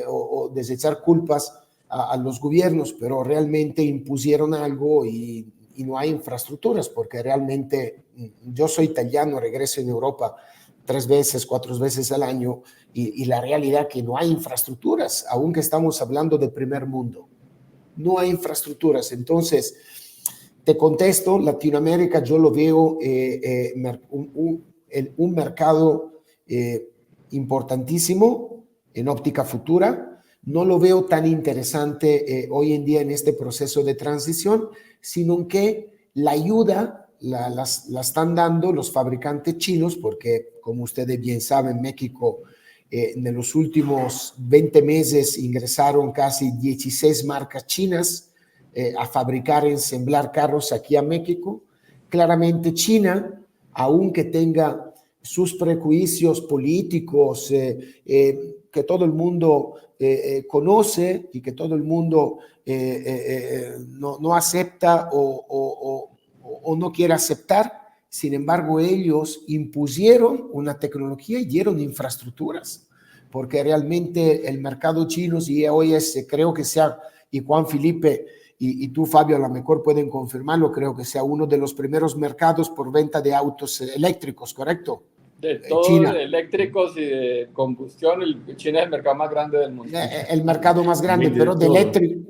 o desechar culpas a los gobiernos, pero realmente impusieron algo y no hay infraestructuras, porque realmente yo soy italiano, regreso en Europa 3 veces, 4 veces al año y la realidad es que no hay infraestructuras, aunque estamos hablando del primer mundo. No hay infraestructuras. Entonces, te contesto, Latinoamérica yo lo veo un mercado importantísimo en óptica futura. No lo veo tan interesante hoy en día en este proceso de transición, sino que la ayuda la están dando los fabricantes chinos, porque como ustedes bien saben, México en los últimos 20 meses ingresaron casi 16 marcas chinas a fabricar, ensamblar carros aquí a México. Claramente China, aunque tenga sus prejuicios políticos, que todo el mundo conoce y que todo el mundo no acepta o no quiere aceptar. Sin embargo, ellos impusieron una tecnología y dieron infraestructuras, porque realmente el mercado chino, y hoy creo que sea, y Juan Felipe y tú, Fabio, a lo mejor pueden confirmarlo, creo que sea uno de los primeros mercados por venta de autos eléctricos, ¿correcto? De todo, China. de eléctricos y de combustión, China es el mercado más grande del mundo. El mercado más grande, pero de eléctrico.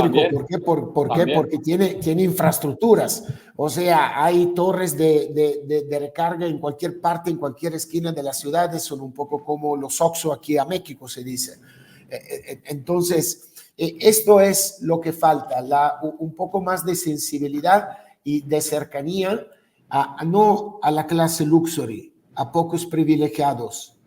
También, ¿Por qué? ¿Por qué? Porque tiene infraestructuras. O sea, hay torres de recarga en cualquier parte, en cualquier esquina de las ciudades. Son un poco como los Oxxo aquí a México, se dice. Entonces, esto es lo que falta, un poco más de sensibilidad y de cercanía, no a la clase luxury, a pocos privilegiados,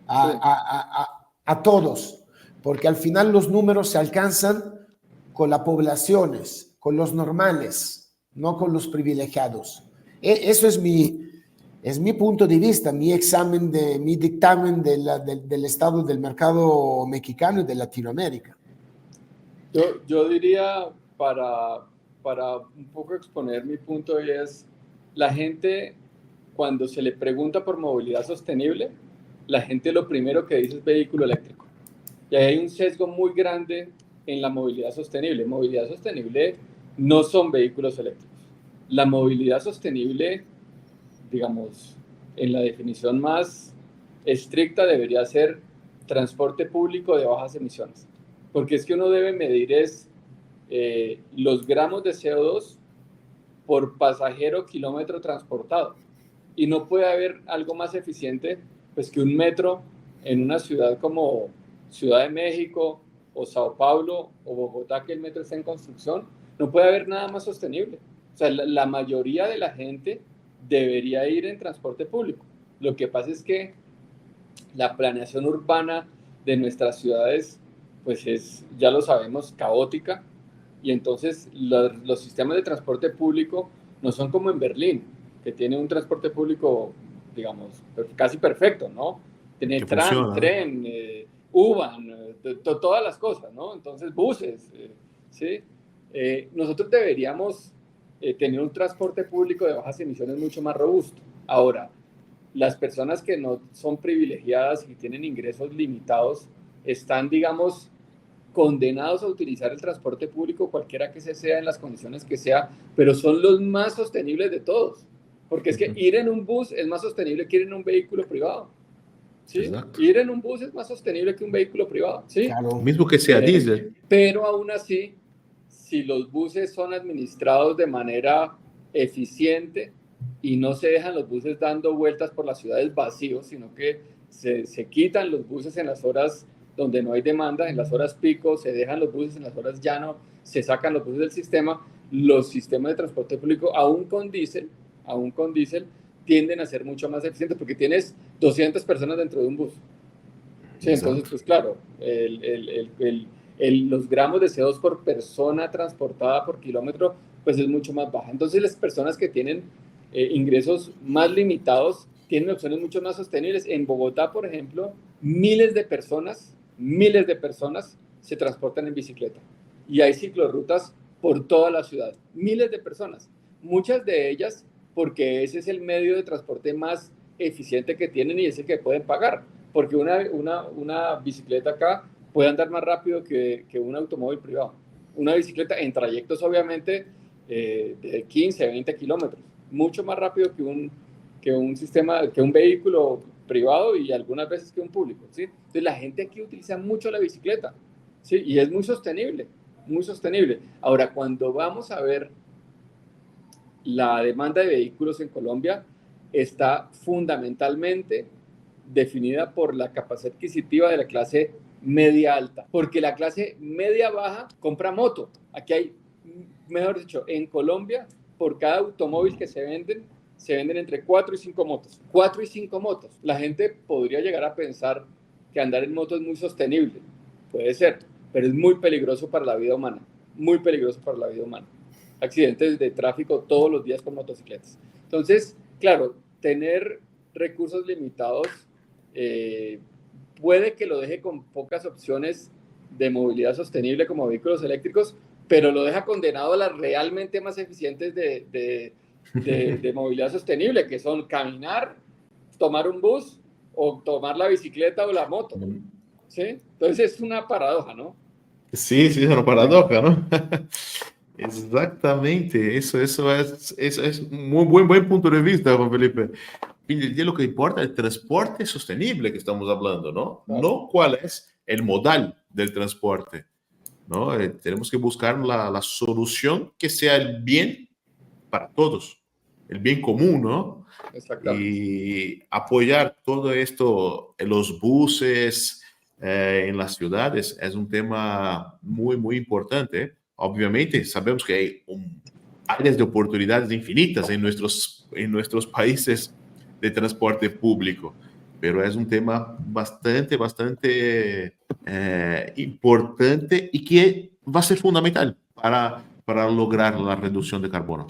a todos, porque al final los números se alcanzan con las poblaciones, con los normales, no con los privilegiados. Eso es mi punto de vista, mi dictamen del estado del mercado mexicano y de Latinoamérica. Yo diría, para un poco exponer mi punto, es la gente, cuando se le pregunta por movilidad sostenible, la gente lo primero que dice es vehículo eléctrico. Y hay un sesgo muy grande en la movilidad sostenible. Movilidad sostenible no son vehículos eléctricos. La movilidad sostenible, digamos, en la definición más estricta, debería ser transporte público de bajas emisiones. Porque es que uno debe medir los gramos de CO2 por pasajero kilómetro transportado. Y no puede haber algo más eficiente pues, que un metro en una ciudad como Ciudad de México o Sao Paulo o Bogotá, que el metro está en construcción. No puede haber nada más sostenible. O sea, la mayoría de la gente debería ir en transporte público. Lo que pasa es que la planeación urbana de nuestras ciudades pues ya lo sabemos, caótica, y entonces los sistemas de transporte público no son como en Berlín, que tiene un transporte público, digamos, casi perfecto, ¿no? Tiene tren, U-Bahn, todas las cosas, ¿no? Entonces, buses, ¿sí? Nosotros deberíamos tener un transporte público de bajas emisiones mucho más robusto. Ahora, las personas que no son privilegiadas y tienen ingresos limitados están, digamos, condenados a utilizar el transporte público, cualquiera que sea, en las condiciones que sea, pero son los más sostenibles de todos. Porque es que ir en un bus es más sostenible que ir en un vehículo privado. ¿Sí? Exacto. Ir en un bus es más sostenible que un vehículo privado. ¿Sí? Claro. Mismo que sea diésel. Pero aún así, si los buses son administrados de manera eficiente y no se dejan los buses dando vueltas por las ciudades vacíos, sino que se quitan los buses en las horas donde no hay demanda, en las horas pico, se dejan los buses, en las horas llano, se sacan los buses del sistema, los sistemas de transporte público, aún con diésel, tienden a ser mucho más eficientes porque tienes 200 personas dentro de un bus. Sí, entonces, pues claro, los gramos de CO2 por persona transportada por kilómetro, pues es mucho más baja. Entonces, las personas que tienen ingresos más limitados tienen opciones mucho más sostenibles. En Bogotá, por ejemplo, miles de personas se transportan en bicicleta y hay ciclorrutas por toda la ciudad, miles de personas, muchas de ellas porque ese es el medio de transporte más eficiente que tienen y es el que pueden pagar, porque una bicicleta acá puede andar más rápido que un automóvil privado, una bicicleta en trayectos obviamente de 15, 20 kilómetros, mucho más rápido que un vehículo privado y algunas veces que un público, ¿sí? Entonces la gente aquí utiliza mucho la bicicleta, ¿sí? Y es muy sostenible, muy sostenible. Ahora, cuando vamos a ver la demanda de vehículos en Colombia, está fundamentalmente definida por la capacidad adquisitiva de la clase media alta, porque la clase media baja compra moto. Aquí hay, mejor dicho, en Colombia, por cada automóvil que se venden entre 4 y 5 motos. 4 y 5 motos. La gente podría llegar a pensar que andar en moto es muy sostenible. Puede ser, pero es muy peligroso para la vida humana. Muy peligroso para la vida humana. Accidentes de tráfico todos los días con motocicletas. Entonces, claro, tener recursos limitados puede que lo deje con pocas opciones de movilidad sostenible como vehículos eléctricos, pero lo deja condenado a las realmente más eficientes de movilidad sostenible, que son caminar, tomar un bus o tomar la bicicleta o la moto. ¿Sí? Entonces es una paradoja, ¿no? Sí, sí, es una paradoja, ¿no? Exactamente, eso es un muy buen punto de vista, Juan Felipe. Fin del día lo que importa es el transporte sostenible que estamos hablando, ¿no? Claro. No cuál es el modal del transporte, ¿no? Tenemos que buscar la solución que sea el bien para todos, el bien común, ¿no? Exactamente. Y apoyar todo esto en los buses, en las ciudades, es un tema muy importante, ¿eh? Obviamente, sabemos que hay áreas de oportunidades infinitas en nuestros países de transporte público, pero es un tema bastante importante y que va a ser fundamental para lograr la reducción de carbono.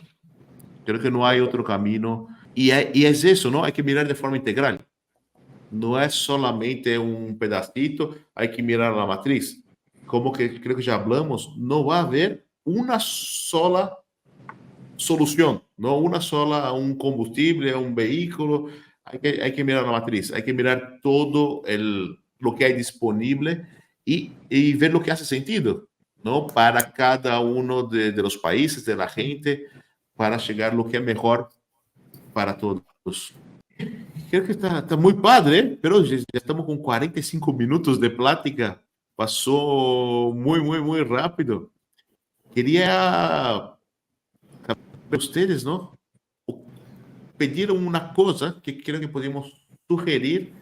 Creo que no hay otro camino y es eso, ¿no? Hay que mirar de forma integral. No es solamente un pedacito, hay que mirar la matriz. Como que creo que ya hablamos, no va a haber una sola solución, no una sola, un combustible, un vehículo. Hay que mirar la matriz, hay que mirar todo lo que hay disponible y ver lo que hace sentido, ¿no? Para cada uno de los países, de la gente, para llegar a lo que es mejor para todos. Creo que está muy padre, pero ya estamos con 45 minutos de plática. Pasó muy rápido. Quería de ustedes, ¿no? Pedir una cosa que creo que podemos sugerir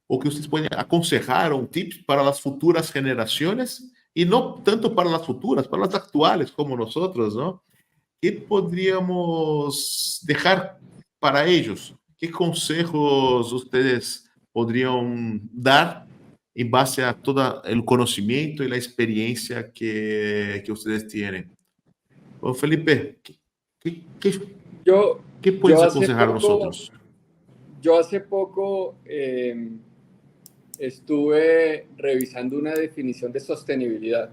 o que ustedes pueden aconsejar un tip para las futuras generaciones y no tanto para las futuras, para las actuales como nosotros, ¿no? ¿Qué podríamos dejar para ellos? ¿Qué consejos ustedes podrían dar en base a todo el conocimiento y la experiencia que ustedes tienen? Bueno, Felipe, ¿qué, qué, Yo, qué puedes aconsejar a nosotros? Yo hace poco estuve revisando una definición de sostenibilidad.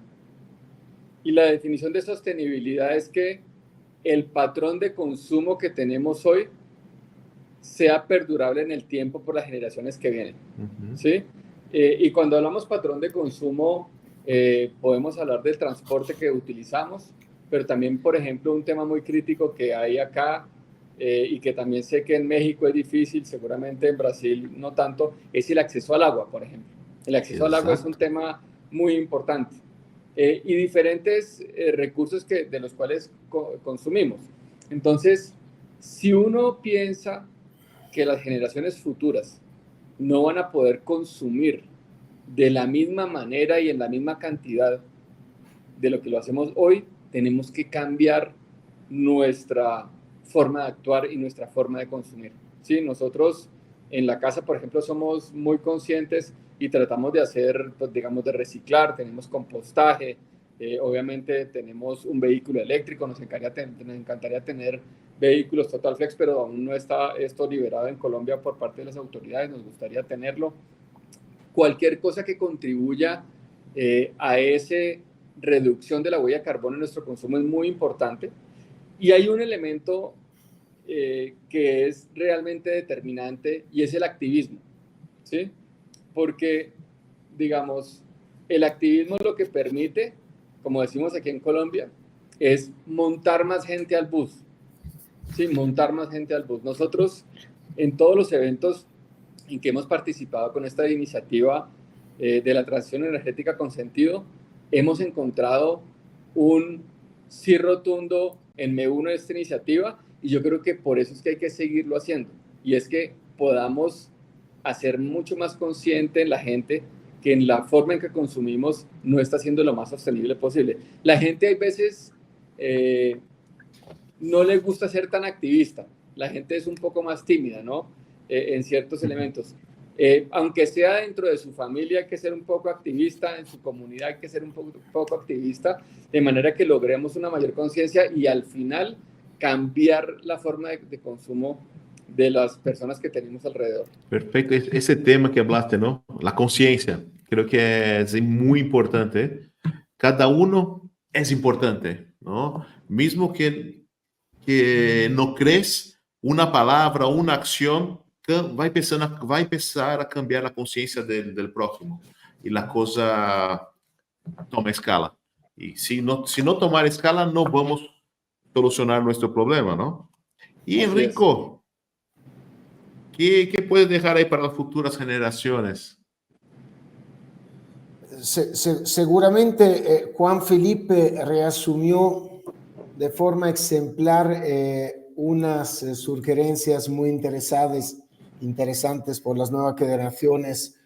Y la definición de sostenibilidad es que el patrón de consumo que tenemos hoy sea perdurable en el tiempo por las generaciones que vienen. ¿Sí? Y cuando hablamos patrón de consumo, podemos hablar del transporte que utilizamos, pero también, por ejemplo, un tema muy crítico que hay acá y que también sé que en México es difícil, seguramente en Brasil no tanto, es el acceso al agua, por ejemplo. El acceso al agua es un tema muy importante. Y diferentes recursos de los cuales consumimos. Entonces, si uno piensa que las generaciones futuras no van a poder consumir de la misma manera y en la misma cantidad de lo que lo hacemos hoy, tenemos que cambiar nuestra forma de actuar y nuestra forma de consumir. ¿Sí? Nosotros en la casa, por ejemplo, somos muy conscientes y tratamos de hacer, pues, digamos, de reciclar, tenemos compostaje, obviamente tenemos un vehículo eléctrico, nos encantaría tener vehículos Total Flex, pero aún no está esto liberado en Colombia por parte de las autoridades, nos gustaría tenerlo. Cualquier cosa que contribuya a esa reducción de la huella de carbono en nuestro consumo es muy importante. Y hay un elemento que es realmente determinante y es el activismo, ¿sí? Porque, digamos, el activismo lo que permite, como decimos aquí en Colombia, es montar más gente al bus, ¿sí? Montar más gente al bus. Nosotros, en todos los eventos en que hemos participado con esta iniciativa de la transición energética con sentido, hemos encontrado un sí rotundo en me uno de esta iniciativa y yo creo que por eso es que hay que seguirlo haciendo y es que podamos hacer mucho más consciente en la gente que en la forma en que consumimos no está siendo lo más sostenible posible. La gente hay veces no le gusta ser tan activista, la gente es un poco más tímida, ¿no? En ciertos elementos. Aunque sea dentro de su familia hay que ser un poco activista, en su comunidad hay que ser un poco activista, de manera que logremos una mayor conciencia y al final cambiar la forma de consumo de las personas que tenemos alrededor. Perfecto. Ese tema que hablaste, ¿no? La conciencia, creo que es muy importante. Cada uno es importante, ¿no? Mismo que no crees, una palabra, una acción vai empezar a cambiar la conciencia del próximo. Y la cosa toma escala. Y si no tomar escala, no vamos a solucionar nuestro problema, ¿no? Y Así es. Enrico, ¿qué puedes dejar ahí para las futuras generaciones? Seguramente Juan Felipe reasumió de forma exemplar unas sugerencias muy interesantes por las nuevas generaciones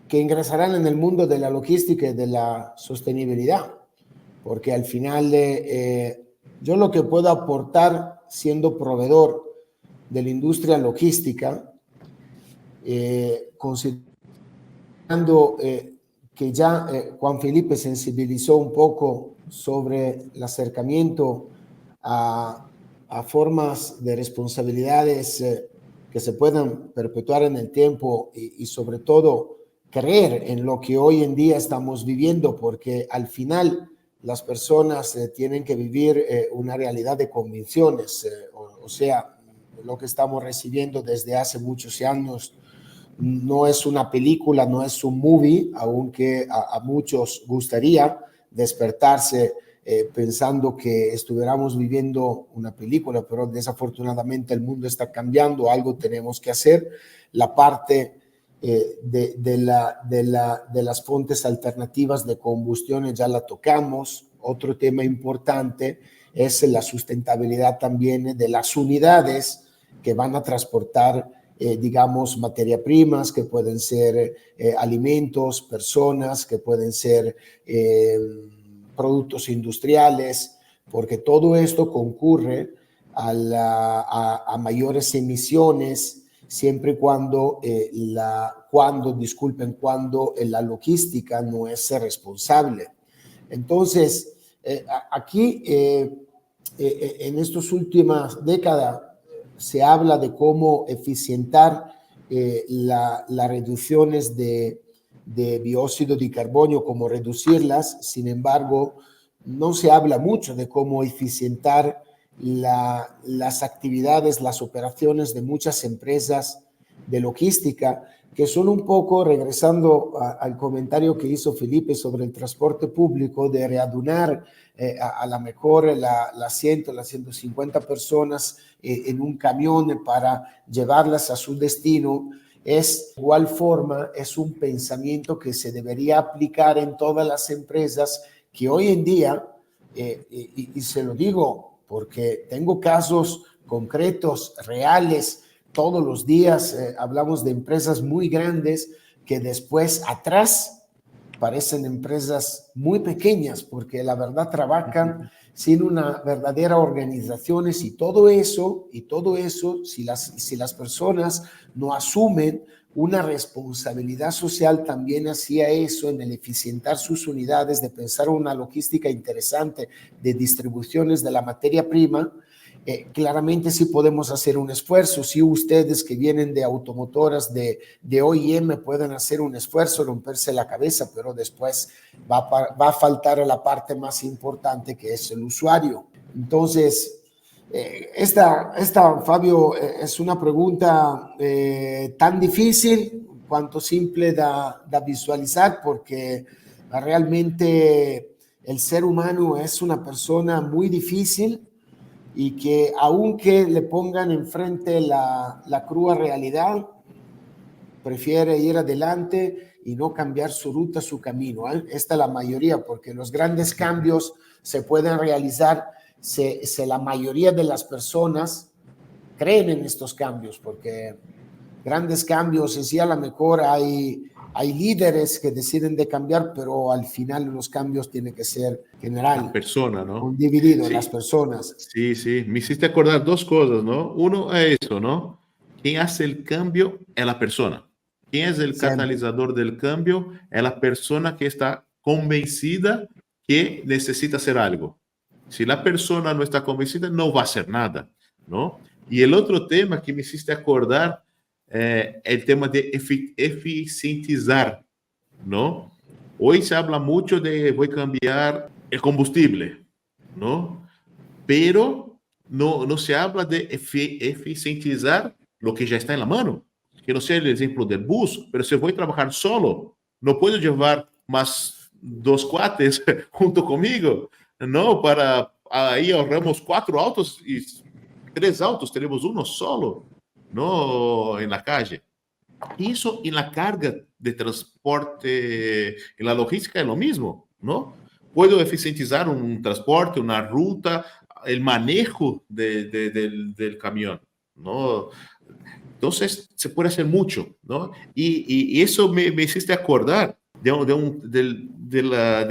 que ingresarán en el mundo de la logística y de la sostenibilidad, porque al final yo lo que puedo aportar siendo proveedor de la industria logística, considerando que ya Juan Felipe sensibilizó un poco sobre el acercamiento a formas de responsabilidades que se puedan perpetuar en el tiempo y sobre todo creer en lo que hoy en día estamos viviendo, porque al final las personas tienen que vivir una realidad de convicciones, o sea, lo que estamos recibiendo desde hace muchos años no es una película, no es un movie, aunque a muchos gustaría despertarse pensando que estuviéramos viviendo una película, pero desafortunadamente el mundo está cambiando, algo tenemos que hacer. La parte de las fuentes alternativas de combustión ya la tocamos. Otro tema importante es la sustentabilidad también de las unidades que van a transportar digamos, materia primas, que pueden ser alimentos, personas, que pueden ser productos industriales, porque todo esto concurre a mayores emisiones siempre y cuando la logística no es responsable. Entonces, aquí en estas últimas décadas se habla de cómo eficientar las reducciones de dióxido de carbono, cómo reducirlas. Sin embargo, no se habla mucho de cómo eficientar las actividades, las operaciones de muchas empresas de logística, que son un poco, regresando al comentario que hizo Felipe sobre el transporte público, de readunar a lo mejor las 150 personas en un camión para llevarlas a su destino. Es de igual forma, es un pensamiento que se debería aplicar en todas las empresas que hoy en día, y se lo digo porque tengo casos concretos, reales, todos los días hablamos de empresas muy grandes que después atrás parecen empresas muy pequeñas porque la verdad trabajan sin una verdadera organización y todo eso, si las personas no asumen una responsabilidad social también hacia eso, en el eficientar sus unidades, de pensar una logística interesante de distribuciones de la materia prima, claramente sí podemos hacer un esfuerzo. Si ustedes que vienen de automotoras de OEM pueden hacer un esfuerzo, romperse la cabeza, pero después va a faltar la parte más importante, que es el usuario. Entonces, esta Fabio, es una pregunta tan difícil cuanto simple de visualizar, porque realmente el ser humano es una persona muy difícil, y que aunque le pongan enfrente la cruda realidad, prefiere ir adelante y no cambiar su ruta, su camino. Esta es la mayoría, porque los grandes cambios se pueden realizar si la mayoría de las personas creen en estos cambios, porque grandes cambios, sí, a lo mejor hay líderes que deciden de cambiar, pero al final los cambios tienen que ser general. La persona, ¿no? Dividido, Sí. Las personas. Sí, sí. Me hiciste acordar dos cosas, ¿no? Uno es eso, ¿no? Quien hace el cambio es la persona. Quien es el catalizador del cambio es la persona que está convencida que necesita hacer algo. Si la persona no está convencida, no va a hacer nada, ¿no? Y el otro tema que me hiciste acordar el tema de eficientizar, ¿no? Hoy se habla mucho de voy a cambiar el combustible, ¿no? Pero no se habla de eficientizar lo que ya está en la mano. Que no sea el ejemplo del bus, pero si voy a trabajar solo, no puedo llevar más 2 cuates junto conmigo, ¿no? Para ahí ahorramos 4 autos y 3 autos, tenemos uno solo, ¿no? En la calle. Eso en la carga de transporte, en la logística es lo mismo, ¿no? Puedo eficientizar un transporte, una ruta, el manejo del camión, ¿no? Entonces, se puede hacer mucho, ¿no? Y eso me hiciste acordar de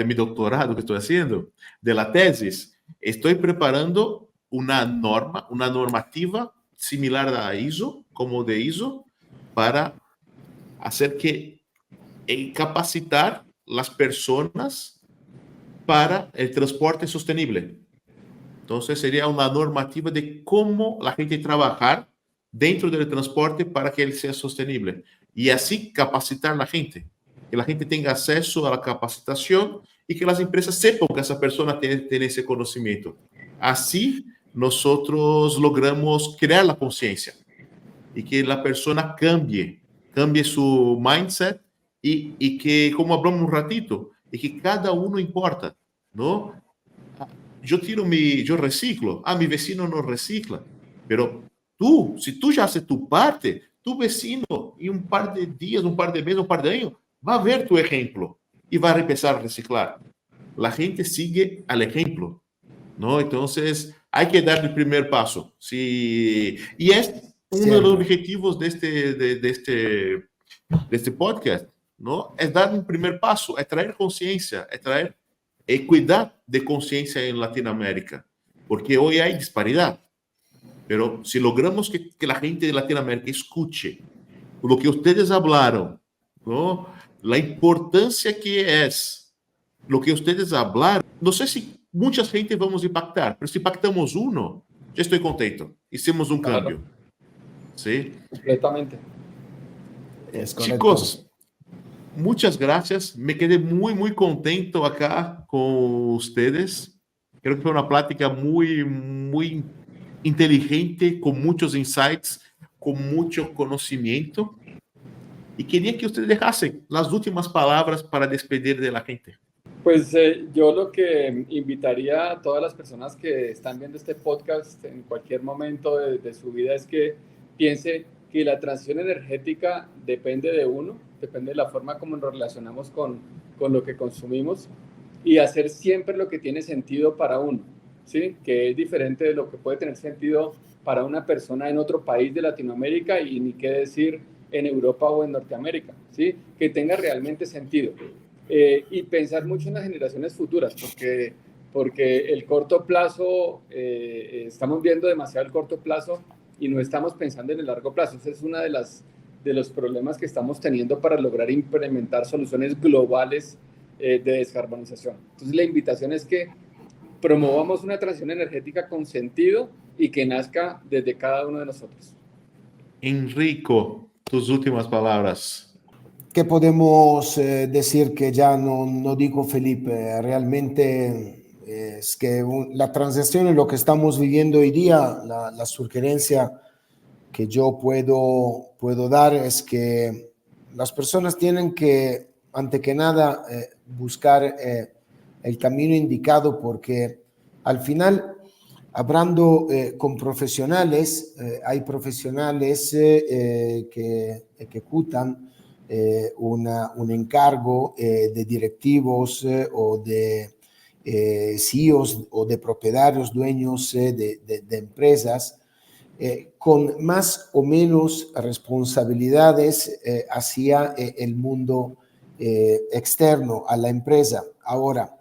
mi doctorado que estoy haciendo, de la tesis. Estoy preparando una norma, una normativa similar a ISO, como de ISO, para hacer que capacitar las personas para el transporte sostenible. Entonces, sería una normativa de cómo la gente trabajar dentro del transporte para que él sea sostenible. Y así capacitar a la gente. Que la gente tenga acceso a la capacitación y que las empresas sepan que esa persona tiene ese conocimiento. Así, nosotros logramos crear la conciencia y que la persona cambie su mindset y que, como hablamos un ratito, y que cada uno importa, ¿no? Yo reciclo, mi vecino no recicla, pero tú, si tú ya haces tu parte, tu vecino en un par de días, un par de meses, un par de años, va a ver tu ejemplo y va a empezar a reciclar. La gente sigue al ejemplo, ¿no? Entonces, hay que dar el primer paso. Sí. Y es uno de los objetivos de este podcast, ¿no? Es dar un primer paso, es traer conciencia, es traer equidad de conciencia en Latinoamérica, porque hoy hay disparidad, pero si logramos que la gente de Latinoamérica escuche lo que ustedes hablaron, ¿no? La importancia que es lo que ustedes hablaron, no sé si mucha gente vamos a impactar, pero si impactamos uno, ya estoy contento, hicimos un cambio. ¿Sí? Completamente. Es correcto. Chicos, muchas gracias. Me quedé muy contento acá con ustedes. Creo que fue una plática muy inteligente, con muchos insights, con mucho conocimiento. Y quería que ustedes dejasen las últimas palabras para despedir de la gente. Pues yo lo que invitaría a todas las personas que están viendo este podcast en cualquier momento de su vida es que piense que la transición energética depende de uno, depende de la forma como nos relacionamos con lo que consumimos y hacer siempre lo que tiene sentido para uno, ¿sí? Que es diferente de lo que puede tener sentido para una persona en otro país de Latinoamérica y ni qué decir en Europa o en Norteamérica, ¿sí? Que tenga realmente sentido. Y pensar mucho en las generaciones futuras, porque el corto plazo, estamos viendo demasiado el corto plazo y no estamos pensando en el largo plazo. Ese es uno de los problemas que estamos teniendo para lograr implementar soluciones globales de descarbonización. Entonces la invitación es que promovamos una transición energética con sentido y que nazca desde cada uno de nosotros. Enrico, tus últimas palabras. ¿Qué podemos decir que ya no dijo Felipe? Realmente es que la transición en lo que estamos viviendo hoy día, la sugerencia que yo puedo dar es que las personas tienen que, ante que nada, buscar el camino indicado, porque al final, hablando con profesionales, hay profesionales que ejecutan un encargo de directivos o de CEOs o de propietarios, dueños de empresas, con más o menos responsabilidades hacia el mundo externo a la empresa. Ahora,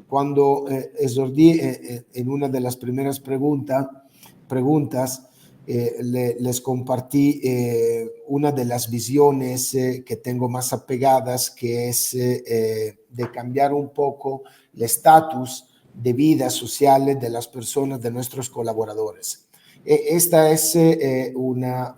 cuando exhorté en una de las primeras preguntas, les compartí una de las visiones que tengo más apegadas, que es de cambiar un poco el estatus de vida social de las personas, de nuestros colaboradores. esta es una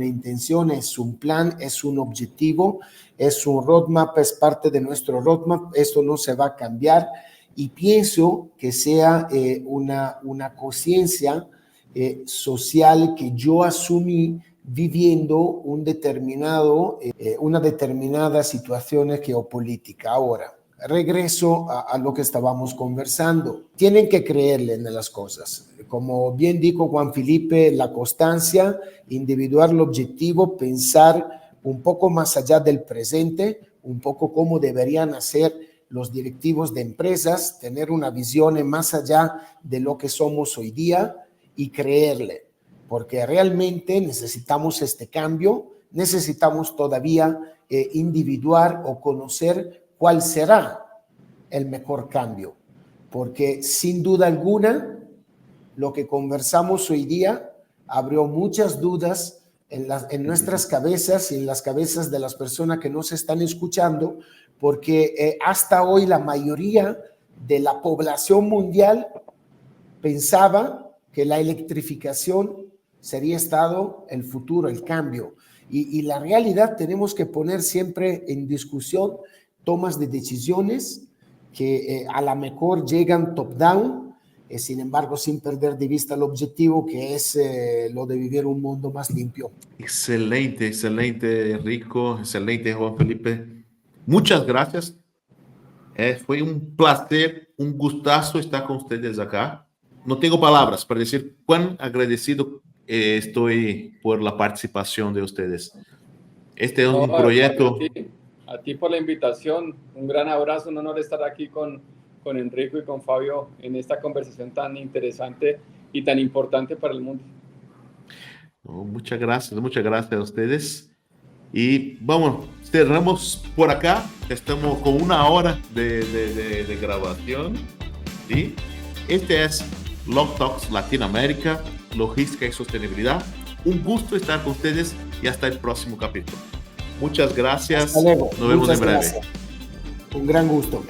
intención, es un plan, es un objetivo, es un roadmap, es parte de nuestro roadmap. Esto no se va a cambiar y pienso que sea una conciencia social que yo asumí viviendo una determinada situación geopolítica. Ahora, regreso a lo que estábamos conversando. Tienen que creerle en las cosas. Como bien dijo Juan Felipe, la constancia, individuar el objetivo, pensar un poco más allá del presente, un poco cómo deberían hacer los directivos de empresas, tener una visión más allá de lo que somos hoy día y creerle, porque realmente necesitamos este cambio, necesitamos todavía individuar o conocer cuál será el mejor cambio, porque sin duda alguna lo que conversamos hoy día abrió muchas dudas en nuestras cabezas y en las cabezas de las personas que nos están escuchando, porque hasta hoy la mayoría de la población mundial pensaba que la electrificación sería el futuro, el cambio. Y la realidad tenemos que poner siempre en discusión tomas de decisiones que a lo mejor llegan top-down, sin embargo, sin perder de vista el objetivo, que es lo de vivir un mundo más limpio. Excelente, excelente, Enrico, excelente, Juan Felipe. Muchas gracias. Fue un placer, un gustazo estar con ustedes acá. No tengo palabras para decir cuán agradecido estoy por la participación de ustedes. Este es un proyecto... A ti por la invitación, un gran abrazo, un honor estar aquí con Enrico y con Fabio en esta conversación tan interesante y tan importante para el mundo. Muchas gracias a ustedes. Y vamos, cerramos por acá. Estamos con 1 hora de grabación. ¿Sí? Este es Long Talks Latinoamérica, Logística y Sostenibilidad. Un gusto estar con ustedes y hasta el próximo capítulo. Muchas gracias. Hasta luego. Nos vemos en breve. Gracias. Un gran gusto.